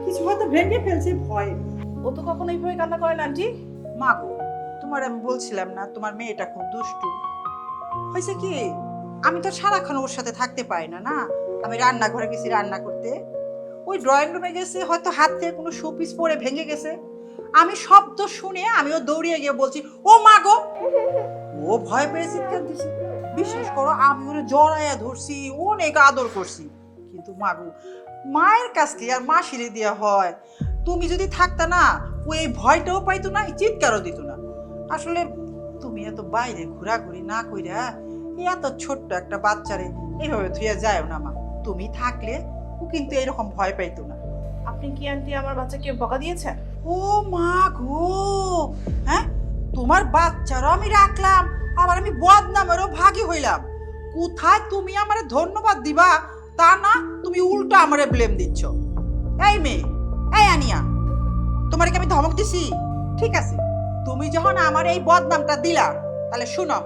কিছু হয়তো ভেঙে ফেলছে ভয়। ও তো কখনো এইভাবে কান্না করে না আন্টি। মা গো, তোমার আমি বলছিলাম না তোমার মেয়েটা খুব দুষ্টু। হয়েছে কি, আমি তো সারাক্ষণ ওর সাথে থাকতে পারি না। না, আমি রান্নাঘরে গেছি রান্না করতে, ওই ড্রয়িং রুমে গেছে, হয়তো হাত থেকে কোনো শোপিস পরে ভেঙে গেছে। আমি শব্দ শুনে আমিও দৌড়িয়ে গিয়ে বলছি, ও মা গো। ও ভয় পেয়ে চিৎকার দিছে। বিশ্বাস করো, আমি ওরে জড়াইয়া ধরছি, অনেক আদর করছি। কিন্তু মা গো, মায়ের কাছকে আর মা সিঁড়ে দেওয়া হয়। তুমি যদি থাকতা না, ও এই ভয়টাও পাইতো না, এই চিৎকারও দিত না। আসলে তুমি এত বাইরে ঘোরাঘুরি না কইরা এত ছোট্ট একটা বাচ্চারে এইভাবে ধুইয়া যায় না মা। তুমি থাকলে ও কিন্তু এরকম ভয় পাইতো না। আপনি কি আন্টি আমার বাচ্চাকে বকা দিয়েছেন? ও মা গো, হ্যাঁ, তোমার বাচ্চারও আমি রাখলাম, আবার আমি বদনামেরও ভাগী হইলাম। কোথায় তুমি আমারে ধন্যবাদ দিবা তা না, তুমি উল্টো আমারে ব্লেম দিচ্ছ। এই মেয়ে, এই আনিয়া, তোমার কি আমি ধমক দিছি? ঠিক আছে, তুমি যখন আমার এই বদনামটা দিলা, তাহলে শুনো,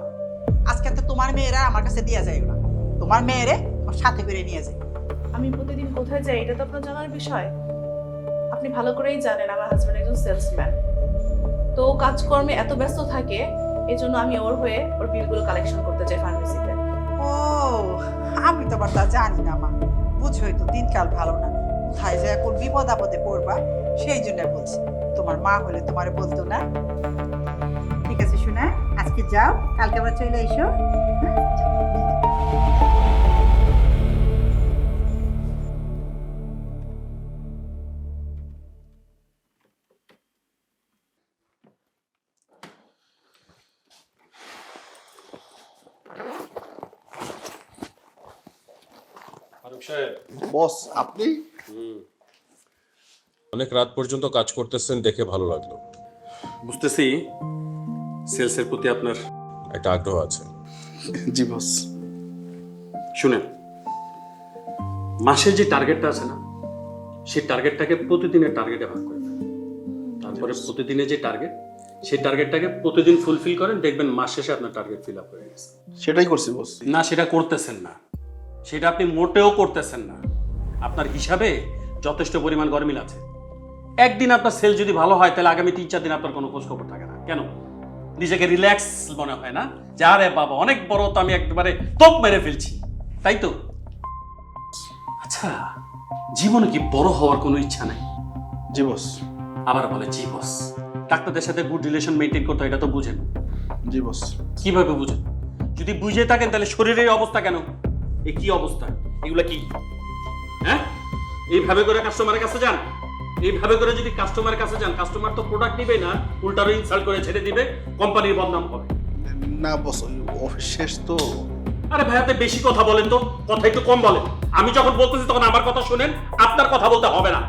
আজকে তো তোমার মেয়েরা আমার কাছে দিয়া যায় না, তোমার মেয়েরে আমার সাথে করে নিয়ে যায়। আমি প্রতিদিন কোথায় যাই এটা তো আপনার জানার বিষয়। আপনি ভালো করেই জানেন আমার হাজব্যান্ড একজন সেলসম্যান, তো ও কাজকর্মে এত ব্যস্ত থাকে, এই জন্য আমি ওর হয়ে ওর বিলগুলো কালেকশন করতে চাই ফার্মেসিতে। ও, আমি তো আবার তা জানি না মা, বুঝোই তো দিনকাল ভালো না, কোথায় যায় কোন বিপদ আপদে পড়বা, সেই জন্য বলছি। তোমার মা হলে তোমারে বলতো না। ঠিক আছে শোনা, আজকে যাও, কালকে আবার চলে এসো। বস আপনি অনেক রাত পর্যন্ত কাজ করতেছেন দেখে ভালো লাগলো। বুঝতেছি সেলসের প্রতি আপনার একটা আগ্রহ আছে। জি বস। শুনেন, মাসের যে টার্গেটটা আছে না, সেই টার্গেটটাকে প্রতিদিনের টার্গেটে ভাগ করে দেন। তারপরে প্রতিদিনের যে টার্গেট, সেই টার্গেটটাকে প্রতিদিন ফুলফিল করেন, দেখবেন মাস শেষে আপনার টার্গেট ফিল আপ হয়ে গেছে। সেটাই করছি বস। না, সেটা করতেছেন না, সেটা আপনি মোটেও করতেছেন না। আপনার হিসাবে যথেষ্ট পরিমাণ গরমিল আছে। একদিন আপনার সেল যদি ভালো হয়, তাহলে আগামী 3-4 দিন আপনার কোনো খোঁজ খবর থাকে না। কেন? নিজেকে রিল্যাক্স মনে হয় না যে আরে বাবা অনেক বড় তো আমি একেবারে তোপ মেরে ফেলছি, তাই তো? আচ্ছা, জীবনে কি বড় হওয়ার কোনো ইচ্ছা নাই? জি বস। আবার বলে জি বস। ডাক্তারদের সাথে গুড রিলেশন মেনটেন করতে হয়, এটা তো বুঝেন। জি বস। কিভাবে বুঝেন? যদি বুঝে থাকেন তাহলে শরীরের অবস্থা কেন? এ কি অবস্থা? এগুলা কি? হ্যাঁ, এইভাবে করে কাস্টমারের কাছে যান? এইভাবে করে যদি কাস্টমারের কাছে যান, কাস্টমার তো প্রোডাক্ট নিবে না, উল্টারও ইনসাল্ট করে ছেড়ে দিবে, কোম্পানির বদনাম হবে। না বস, অফিস শেষ তো। আরে ভাই, আপনি বেশি কথা বলেন তো, কথা একটু কম বলেন। আমি যখন বলতেছি তখন আমার কথা শুনেন, আপনার কথা বলতে হবে না,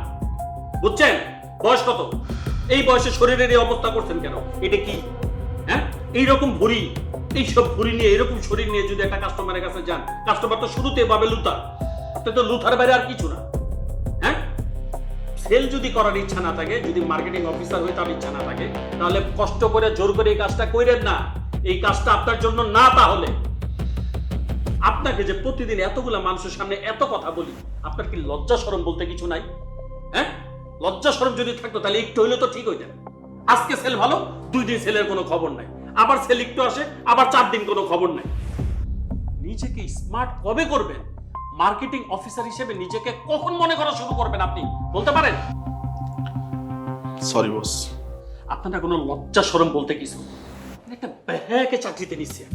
বুঝছেন? বয়স কত? এই বয়সে শরীরের এই অবস্থা করছেন কেন? এটা কি? হ্যাঁ, এইরকম ভুঁড়ি, এইসব ভুঁড়ি নিয়ে, এরকম শরীর নিয়ে যদি একটা কাস্টমারের কাছে যান, কাস্টমার তো শুরুতে পাবে লুথার। আপনি তো লুথার বাইরে আর কিছু না। হ্যাঁ, সেল যদি করার ইচ্ছা না থাকে, যদি মার্কেটিং অফিসার হয়ে তার ইচ্ছা না থাকে, তাহলে কষ্ট করে জোর করে এই কাজটা কইরেন না। এই কাজটা আপনার জন্য না। তাহলে আপনাকে যে প্রতিদিন এতগুলা মানুষের সামনে এত কথা বলি, আপনার কি লজ্জা শরম বলতে কিছু নাই? হ্যাঁ, লজ্জা শরম যদি থাকতো তাহলে একটু হইলে তো ঠিক হইতেন। আজকে সেল ভালো, 2 দিন সেলের কোনো খবর নাই, আবার সেল একটু আসে, আবার 4 দিন কোনো খবর নাই। নিজেকে স্মার্ট কবে করবেন? মার্কেটিং অফিসার হিসেবে নিজেকে কখন মনে করা শুরু করবেন আপনি বলতে পারেন? Sorry boss. আপনারা কোনো লজ্জা শরম বলতে কিছু, একটা ব্যাকে চাকরিতে নিচ্ছে।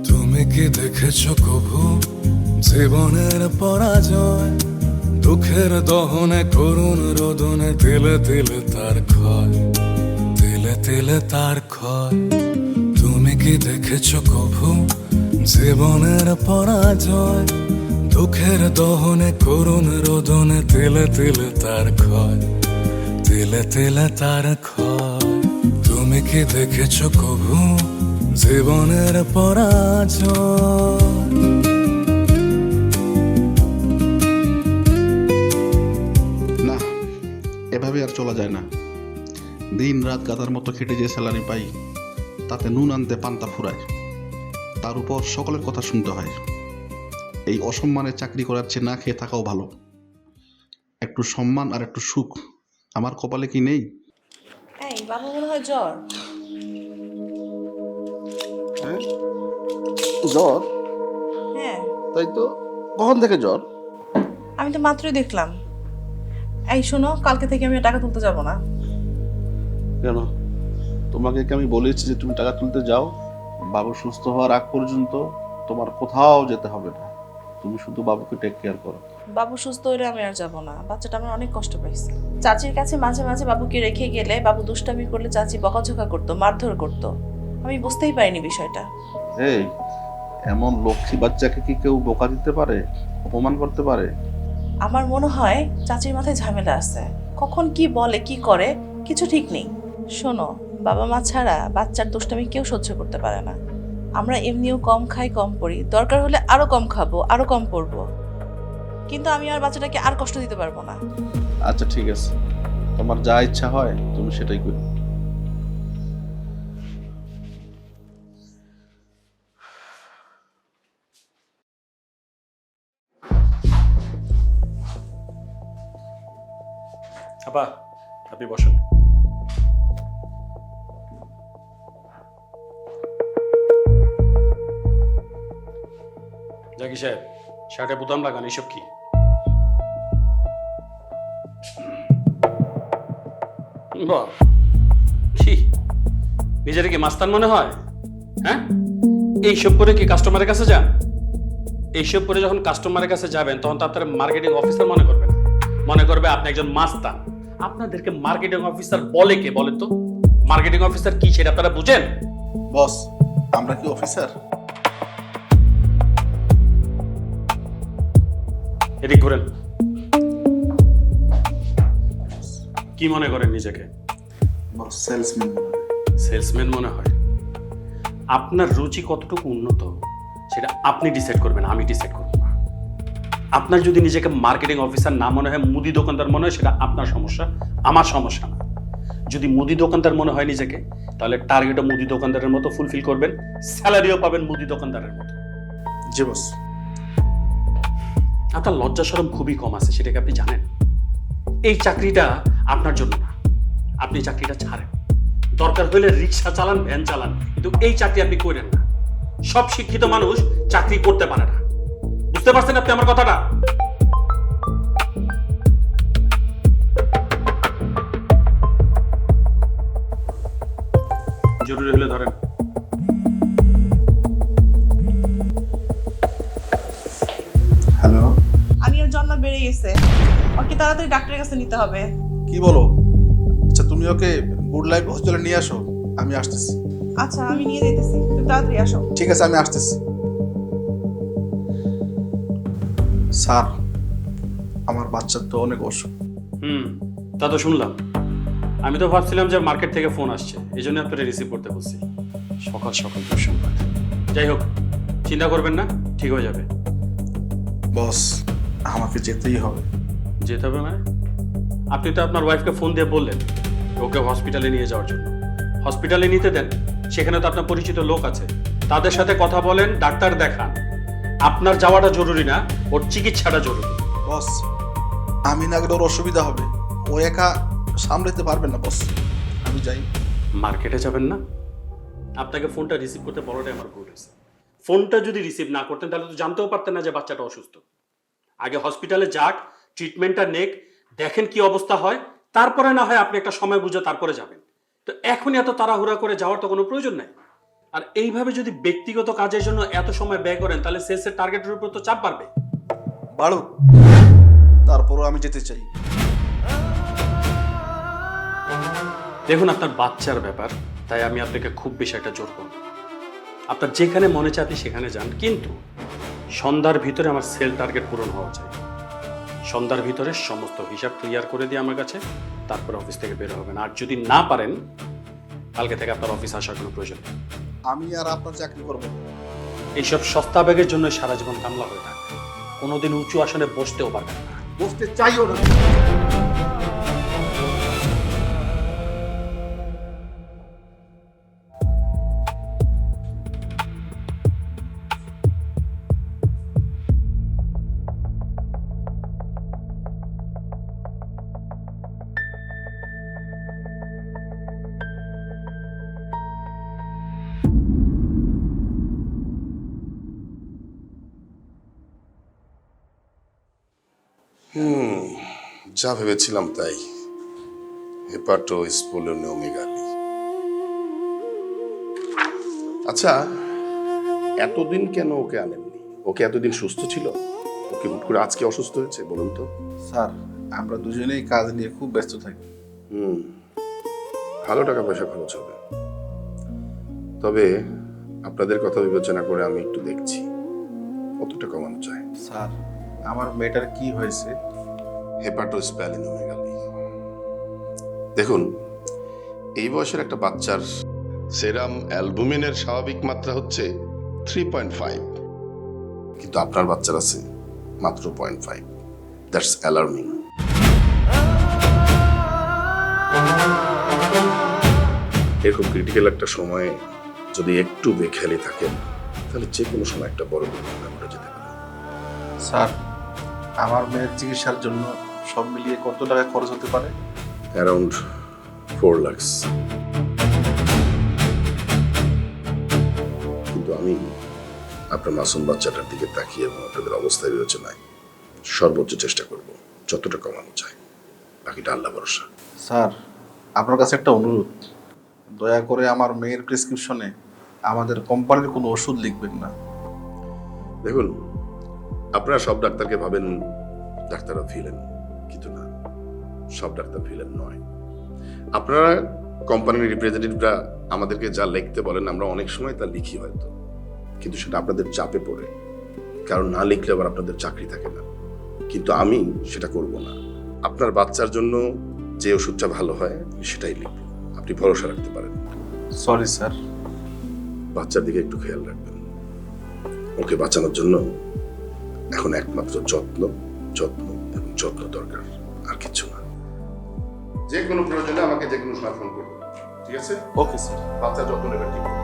তুমি কি দেখেছো কভু জীবনের পরাজয়? দুঃখের দহনে করুণ রোদনে তিলে তিলে তার ক্ষয়, তিলে তিলে তার ক্ষয়। তুমি কি দেখেছো কভু জীবনের পরাজয়? দুঃখের দহনে করুণ রোদনে তিলে তিলে তার ক্ষয়, তিলে তিলে তার ক্ষয়। তুমি কি দেখেছো কভু জীবনের পরাজয়? না, এভাবে আর চলা যায় না। দিন রাত গাদার মতো খেটে যে স্যালারি পাই, তাতে নুন আনতে পান্তা ফুরায়। তার উপর সকলের কথা শুনতে হয়। এই অসম্মানের চাকরি করার চেয়ে না খেয়ে থাকাও ভালো। একটু সম্মান আর একটু সুখ আমার কপালে কি নেই? এই বাবা মনে হয় জ্বর। জ্বর? হ্যাঁ, তাই তো। কখন থেকে জ্বর? আমি তো মাত্রই দেখলাম। এই শোনো, কালকে থেকে আমি টাকা তুলতে যাব না। কেন? তোমাকে কি আমি বলেছি যে তুমি টাকা তুলতে যাও? বাবু সুস্থ হওয়ার আগ পর্যন্ত তোমার কোথাও যেতে হবে না। তুমি শুধু বাবুকে টেক কেয়ার করো। বাবু সুস্থ হলে আমি আর যাব না। বাচ্চাটা আমার অনেক কষ্ট পাইছে। চাচির কাছে মাঝে মাঝে বাবুকে রেখে গেলে বাবু দুষ্টামি করলে চাচি বকাঝকা করতো, মারধর করতো। আমি বুঝতেই পারিনি বিষয়টা। এই এমন লক্ষ্মী বাচ্চাকে কি কেউ বোকা দিতে পারে, অপমান করতে পারে? আমার মনে হয় চাচির মাথায় ঝামেলা আছে। কখন কি বলে কি করে কিছু ঠিক নেই। শোনো, বাবা মা ছাড়া বাচ্চার দুষ্টামি কেউ সহ্য করতে পারে না। আমরা এমনিও কম খাই, কম পড়ি, দরকার হলে আরো কম খাবো, আরো কম পড়বো, কিন্তু আমি আর বাচ্চাটাকে আর কষ্ট দিতে পারবো না। আচ্ছা ঠিক আছে, তোমার যা ইচ্ছা হয় তুমি সেটাই করো। আপা, আপনি বসুন। জাকি সাহেব, শার্টে বোতাম লাগান, এসব কি? বাহ, কি নিজের কি মাস্তান মনে হয়? হ্যাঁ, এইসব করে কি কাস্টমারের কাছে যান? এইসব করে যখন কাস্টমারের কাছে যাবেন তখন তো আপনার মার্কেটিং অফিসার মনে করবে না, মনে করবে আপনি একজন মাস্তান। আপনাদেরকে মার্কেটিং অফিসার বলে কে বলেন তো? মার্কেটিং অফিসার কি সেটা আপনারা বুঝেন? বস, আমরা কি অফিসার? এদিক ঘুরেন। কি মনে করেন নিজেকে? বস, সেলসম্যান। সেলসম্যান মনে হয়? আপনার রুচি কতটুকু উন্নত সেটা আপনি ডিসাইড করবেন, আমি ডিসাইড করব না। আপনার যদি নিজেকে মার্কেটিং অফিসার না মনে হয়, মুদি দোকানদার মনে হয়, সেটা আপনার সমস্যা, আমার সমস্যা না। যদি মুদি দোকানদার মনে হয় নিজেকে, তাহলে টার্গেটও মুদি দোকানদারের মতো ফুলফিল করবেন, স্যালারিও পাবেন মুদি দোকানদারের মতো। জি বস। আপনার লজ্জা শরম খুবই কম আছে, সেটাকে আপনি জানেন। এই চাকরিটা আপনার জন্য না, আপনি চাকরিটা ছাড়েন। দরকার হলে রিক্সা চালান, ভ্যান চালান, কিন্তু এই চাকরি আপনি করেন না। সব শিক্ষিত মানুষ চাকরি করতে পারে না। বুঝতে পারছেন আপনি আমার কথাটা? জরুরি হলে ধরেন। হ্যালো। আনিয়ার জন্ম বেড়ে গেছে, ওকে তাড়াতাড়ি ডাক্তারের কাছে নিতে হবে। কি বলো? আচ্ছা, তুমি ওকে গুড লাইফ হসপিটালে নিয়ে আসো, আমি আসতেছি। আচ্ছা, আমি নিয়ে যেতেছি, তুমি তাড়াতাড়ি আসো। ঠিক আছে, আমি আসতেছি। স্যার, আমার বাচ্চার তো অনেক অসুখ। তা তো শুনলাম। আমি তো ভাবছিলাম যে মার্কেট থেকে ফোন আসছে, এই জন্য আপনারা রিসিভ করতে বলছি। সকাল সকাল দুঃসংবাদ। যাই হোক, চিন্তা করবেন না, ঠিক হয়ে যাবে। বস, আমাকে যেতেই হবে। যেতে হবে মানে? আপনি তো আপনার ওয়াইফকে ফোন দিয়ে বললেন ওকে হসপিটালে নিয়ে যাওয়ার জন্য। হসপিটালে নিতে দেন, সেখানে তো আপনার পরিচিত লোক আছে, তাদের সাথে কথা বলেন, ডাক্তার দেখান। আপনার যাওয়াটা জরুরি না, ওর চিকিৎসাটা জরুরি। বস, আমি না গেলে ওর অসুবিধা হবে, ও একা সামলাতে পারবেন না। বস, আমি যাই। মার্কেটে যাবেন না? আপনাকে ফোনটা রিসিভ করতে বলাটাই আমার ভুল হয়েছে। ফোনটা যদি রিসিভ না করতেন তাহলে তো জানতেও পারতেন না যে বাচ্চাটা অসুস্থ। আগে হসপিটালে যাক, ট্রিটমেন্টটা নেক, দেখেন কি অবস্থা হয়, তারপরে না হয় আপনি একটা সময় বুঝে তারপরে যাবেন। তো এখনই এত তাড়াহুড়া করে যাওয়ার তো কোনো প্রয়োজন নাই। আর এইভাবে যদি ব্যক্তিগত কাজের জন্য এত সময় ব্যয় করেন তাহলে সেলসের টার্গেটের উপর তো চাপ বাড়বে। বাড়ুক, তারপরও আমি যেতে চাই। দেখুন, আপনার বাচ্চার ব্যাপার, তাই আমি আপনাকে খুব বেশি একটা জোর করব। আপনার যেখানে মনে চায় আপনি সেখানে যান, কিন্তু সন্ধ্যার ভিতরে আমার সেল টার্গেট পূরণ হওয়া চাই। সন্ধ্যার ভিতরে সমস্ত হিসাব ক্লিয়ার করে দিয়ে আমার কাছে, তারপর অফিস থেকে বের হবেন। আর যদি না পারেন, কালকে থেকে আপনার অফিস আসার কোনো প্রয়োজন নেই। আমি আর আপনার চাকরি করবো না। এইসব সস্তা ব্যাগের জন্য সারা জীবন কামলা হয়ে থাকে, কোনোদিন উঁচু আসনে বসতেও পারবেন না। বসতে চাইও না। যা ভেবেছিলাম তাই, হেপাটোস্পোলেনোমেগালি। আচ্ছা, এতদিন কেন ওকে আনেননি? ওকে এতদিন সুস্থ ছিল, ওকে হুট করে আজকে অসুস্থ হয়েছে বলুন তো? স্যার, আমরা দুজনেই কাজ নিয়ে খুব ব্যস্ত থাকি। ভালো টাকা পয়সা খরচ হবে, তবে আপনাদের কথা বিবেচনা করে আমি একটু দেখছি কতটা কমানো যায়। স্যার, আমার মেয়েটার কি হয়েছে? হেপাটোস্পোলেনোমেগালি। দেখুন, এই বয়সের একটা বাচ্চার সেরাম অ্যালবুমিনের স্বাভাবিক মাত্রা হচ্ছে 3.5, কিন্তু আপনার বাচ্চার আছে মাত্র 0.5। That's alarming. এরকম ক্রিটিক্যাল একটা সময়ে যদি একটু বেখেয়ালি থাকেন, তাহলে যে কোনো সময় একটা বড় দুর্ঘটনা ঘটে যেতে পারে। স্যার, আমার মেয়ের চিকিৎসার জন্য সব মিলিয়ে কত টাকা খরচ হতে পারে? অ্যারাউন্ড 4 লাখ। কিন্তু আমি আপনার মাসুম বাচ্চাটার দিকে তাকিয়ে এবং আপনাদের অবস্থা বিবেচনায় সর্বোচ্চ চেষ্টা করব যতটা কমানো যায়, বাকিটা আল্লাহ ভরসা। স্যার, আপনার কাছে একটা অনুরোধ, দয়া করে আমার মেয়ের প্রেসক্রিপশনে আমাদের কোম্পানির কোনো ওষুধ লিখবেন না। দেখুন, আপনারা সব ডাক্তারকে ভাবেন ডাক্তাররা ভিলেন, কিন্তু না, সব ডাক্তার ভিলেন নয়। আপনারা কোম্পানির রিপ্রেজেন্টেটিভরা আমাদেরকে যা লিখতে বলেন আমরা অনেক সময় তা লিখি হয়তো, কিন্তু সেটা আপনাদের চাপে পড়ে, কারণ না লিখলে আবার আপনাদের চাকরি থাকে না। কিন্তু আমি সেটা করব না। আপনার বাচ্চার জন্য যে ওষুধটা ভালো হয় আমি সেটাই লিখব, আপনি ভরসা রাখতে পারেন। Sorry sir. বাচ্চার দিকে একটু খেয়াল রাখবেন। ওকে বাঁচানোর জন্য এখন একমাত্র যত্ন যত্ন এবং যত্ন দরকার, আর কিছু না। যে কোনো প্রয়োজনে আমাকে যে কোনো সময় ফোন করবেন, ঠিক আছে? Okay sir. বাচ্চার যত্ন নেবেন, ঠিক আছে?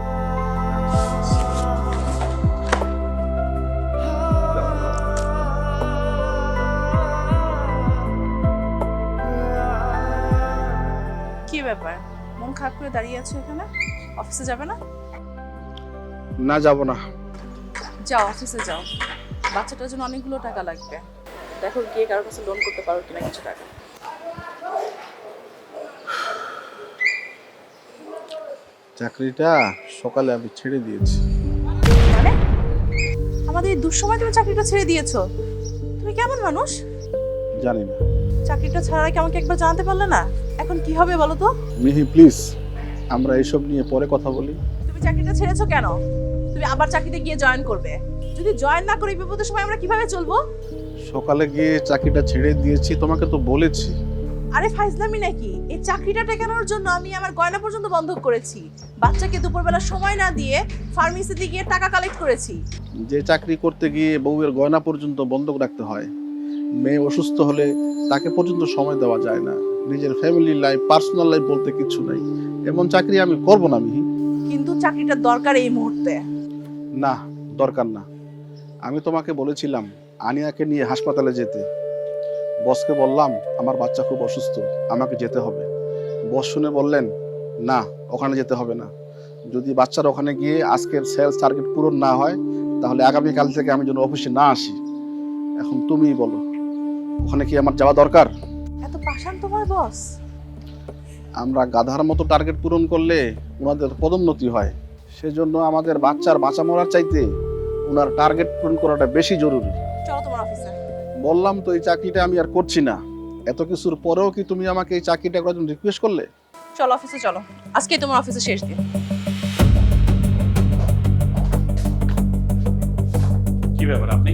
কি ব্যাপার, মন খারাপ করে দাঁড়িয়ে আছো এখানে? অফিসে যাবে না? না, যাব না। যাও, অফিসে যাও। বাচ্চাটার জন্য অনেকগুলো টাকা লাগবে, দেখো গিয়ে কারোর কাছে লোন করতে পারো কিনা কিছু টাকা। চাকরিটা সকালে আমি ছেড়ে দিয়েছি। মানে আমাদের এই দুঃসময় তুমি চাকরিটা ছেড়ে দিয়েছো? তুমি কেমন মানুষ? জানি না। চাকরিটা ছাড়া কি আমাকে একবার জানাতে পারলে না? এখন কি হবে বলো তো? মিহি প্লিজ, আমরা এইসব নিয়ে পরে কথা বলি। তুমি চাকরিটা ছেড়েছো কেন? তুমি আবার চাকরিতে গিয়ে জয়েন করবে। যদি জয়েন না করি বিপদের সময় আমরা কিভাবে চলবো? সকালে গিয়ে চাকরিটা ছেড়ে দিয়েছি, তোমাকে তো বলেছি। আরে ফাইজলামি নাকি? এই চাকরিটা টেকানোর জন্য আমি আমার গয়না পর্যন্ত বন্ধক করেছি। বাচ্চাকে দুপুরবেলা সময় না দিয়ে ফার্মেসিতে গিয়ে টাকা কালেক্ট করেছি। যে চাকরি করতে গিয়ে বউয়ের গয়না পর্যন্ত বন্ধক রাখতে হয়, মেয়ে অসুস্থ হলে তাকে পর্যন্ত সময় দেওয়া যায় না, নিজের ফ্যামিলি লাইফ পার্সোনাল লাইফ বলতে কিছু নাই, এমন চাকরি আমি করব না মিহি। কিন্তু চাকরিটা দরকার এই মুহূর্তে। না, দরকার না। আমি তোমাকে বলেছিলাম আনিয়াকে নিয়ে হাসপাতালে যেতে। বসকে বললাম আমার বাচ্চা খুব অসুস্থ, আমাকে যেতে হবে। বস শুনে বললেন না, ওখানে যেতে হবে না। যদি বাচ্চার ওখানে গিয়ে আজকের সেলস টার্গেট পূরণ না হয় তাহলে আগামীকাল থেকে আমি যেন অফিসে না আসি। এখন তুমিই বলো, ওখানে কি আমার যাওয়া দরকার? এত পাষাণ তোমার বস? আমরা গাধার মতো টার্গেট পূরণ করলে ওনাদের পদোন্নতি হয়, সেজন্য আমাদের বাচ্চার বাঁচা মরার চাইতে ওনার টার্গেট পূরণ করাটা বেশি জরুরি। চলো তোমার অফিসে। বললাম তো এই চাকরিটা আমি আর করছি না। এত কিছুর পরেও কি তুমি আমাকে এই চাকরিটা করার জন্য রিকোয়েস্ট করলে? চলো অফিসে চলো, আজকেই তোমার অফিসে শেষ দিন। কি ব্যাপার, আপনি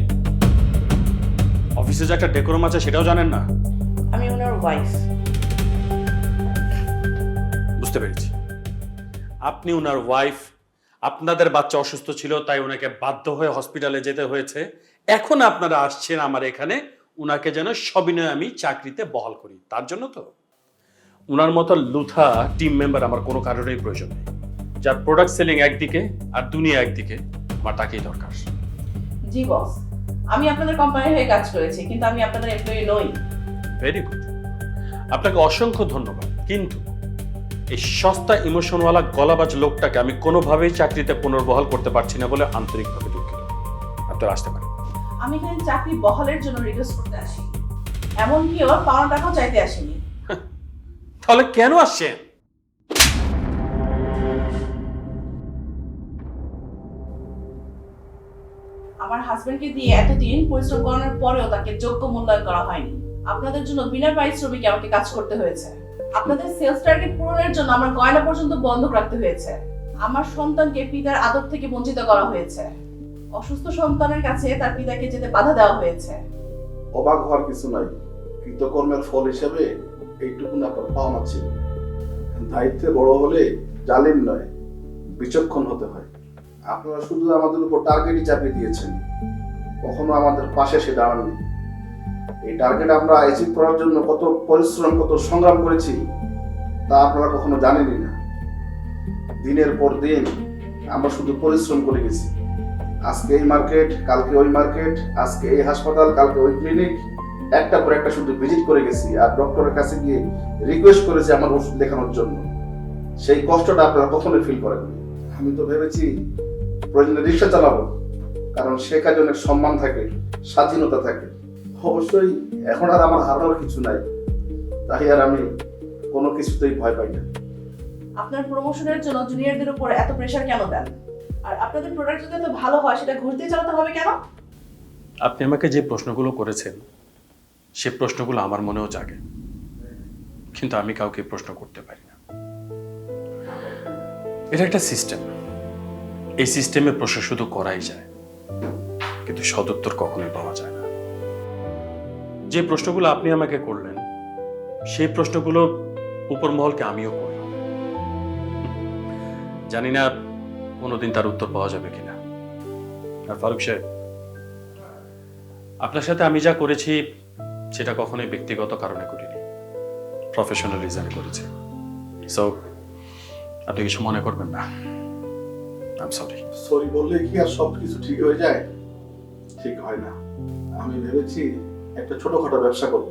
অফিসে যে একটা ডেকোরাম আছে সেটাও জানেন না? আমি ওনার ওয়াইফ। বুঝতে পেরেছি, আপনি ওনার ওয়াইফ। আপনাদের বাচ্চা অসুস্থ ছিল তাই ওনাকে বাধ্য হয়ে হসপিটালে যেতে হয়েছে। এখন আপনারা আসছেন আমার এখানে ওনাকে যেন সবিনয়ে আমি চাকরিতে বহাল করি, তার জন্য তো? ওনার মতো লুথা টিম মেম্বার আমার কোনো কারণেই প্রয়োজন নেই। যার প্রোডাক্ট সেলিং একদিকে আর দুনিয়া একদিকে, আমার তাকেই দরকার। জি বস, আমি আপনাদের কোম্পানির হয়ে কাজ করেছি, কিন্তু আমি আপনাদের এমপ্লয়ি নই। ভেরি গুড, আপনাকে অসংখ্য ধন্যবাদ। কিন্তু এই সস্তা ইমোশনওয়ালা গলাবাজ লোকটাকে আমি কোনোভাবেই চাকরিতে পুনর্বহাল করতে পারছি না বলে আন্তরিকভাবে দুঃখিত। আপনারা আসতে পারেন। আমি এখানে চাকরি বহালের জন্য রিকোয়েস্ট করতে আসিনি, এমনকি ওর পাওনা টাকাও চাইতে আসিনি। তাহলে কেন আসছেন? আমার হাজবেন্ডকে দিয়ে এতদিন পরিশ্রম করানোর পরেও তাকে যোগ্য মূল্যায়ন করা হয়নি। আপনাদের জন্য বিনা পারিশ্রমিকে আমাকে কাজ করতে হয়েছে। আপনাদের সেলস টার্গেট পূরণের জন্য আমার গয়না পর্যন্ত বন্ধক রাখতে হয়েছে। আমার সন্তানকে পিতার আদর থেকে বঞ্চিত করা হয়েছে। অসুস্থ সন্তানের কাছে তার পিতাকে যেতে বাধা দেওয়া হয়েছে। অবাক হওয়ার কিছু নাই, কৃতকর্মের ফল হিসেবে এইটুকুন আপনার পাওনা ছিল। দায়িত্বে বড় হলে জালিম নয়, বিচক্ষণ হতে হয়। আপনারা শুধু আমাদের উপর টার্গেটই চাপিয়ে দিয়েছেন, কখনো আমাদের পাশে এসে দাঁড়াননি। এই টার্গেট আমরা অ্যাচিভ করার জন্য কত পরিশ্রম, কত সংগ্রাম করেছি তা আপনারা কখনো জানেনই না। দিনের পর দিন আমরা শুধু পরিশ্রম করে গেছি। আজকে এই মার্কেট, কালকে ওই মার্কেট, আজকে এই হাসপাতাল, কালকে ওই ক্লিনিক, একটা পর একটা শুধু ভিজিট করে গেছি আর ডক্টরের কাছে গিয়ে রিকোয়েস্ট করেছি আমার ওষুধ লেখানোর জন্য। সেই কষ্টটা আপনারা কখনোই ফিল করেননি। আমি তো ভেবেছি প্রয়োজনে রিক্সা চালাবো, কারণ সে কাজে অনেক সম্মান থাকে, স্বাধীনতা থাকে। অবশ্যই এখন আর আমার হারানোর কিছু নাই, তাই আর আমি কোনো কিছুতেই ভয় পাই না। আপনার প্রমোশনের জন্য জুনিয়রদের উপর এত প্রেশার কেন দেন? আর আপনাদের প্রোডাক্ট যদি এত ভালো হয় সেটা ঘুষ দিয়ে চালাতে হবে কেন? আপনি আমাকে যে প্রশ্নগুলো করেছেন সে প্রশ্নগুলো আমার মনেও জাগে, কিন্তু আমি কাউকে প্রশ্ন করতে পারি না। এটা একটা সিস্টেম, এই সিস্টেমে প্রশ্ন শুধু করাই যায়, কিন্তু সদুত্তর কখনোই পাওয়া যায় না। যে প্রশ্নগুলো আপনি আমাকে করলেন সেই প্রশ্নগুলো উপর মহলকে আমিও করলাম, জানি না কোনোদিন তার উত্তর পাওয়া যাবে কিনা। আর ফারুক সাহেব, আপনার সাথে আমি যা করেছি সেটা কখনোই ব্যক্তিগত কারণে করিনি, প্রফেশনাল রিজনে করেছি। সো আপনি কিছু মনে করবেন না, আই এম সরি। সরি বললে কি আর সব কিছু ঠিক হয়ে যায়? ঠিক হয় না। আমি ভেবেছি একটা ছোটখাটো ব্যবসা করব।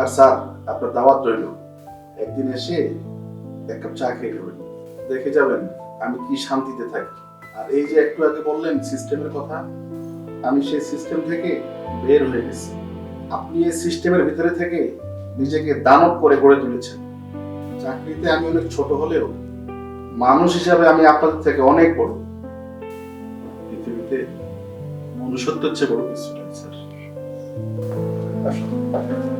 আর স্যার, আপনার দাওয়াত রইল, একদিন এসে এক কাপ চা খেয়ে যাবেন, দেখে যাবেন আমি কি শান্তিতে থাকি। আর এই যে একটু আগে বললেন সিস্টেমের কথা, আমি সেই সিস্টেম থেকে বের হয়ে গেছি। আপনি এই সিস্টেমের ভিতরে থেকে নিজেকে দানব করে গড়ে তুলেছেন। চাকরিতে আমি অনেক ছোট হলেও মানুষ হিসাবে আমি আপনাদের থেকে অনেক বড়। পৃথিবীতে মনুষ্যত্বের চেয়ে বড় কিছু নাই স্যার। আসুন।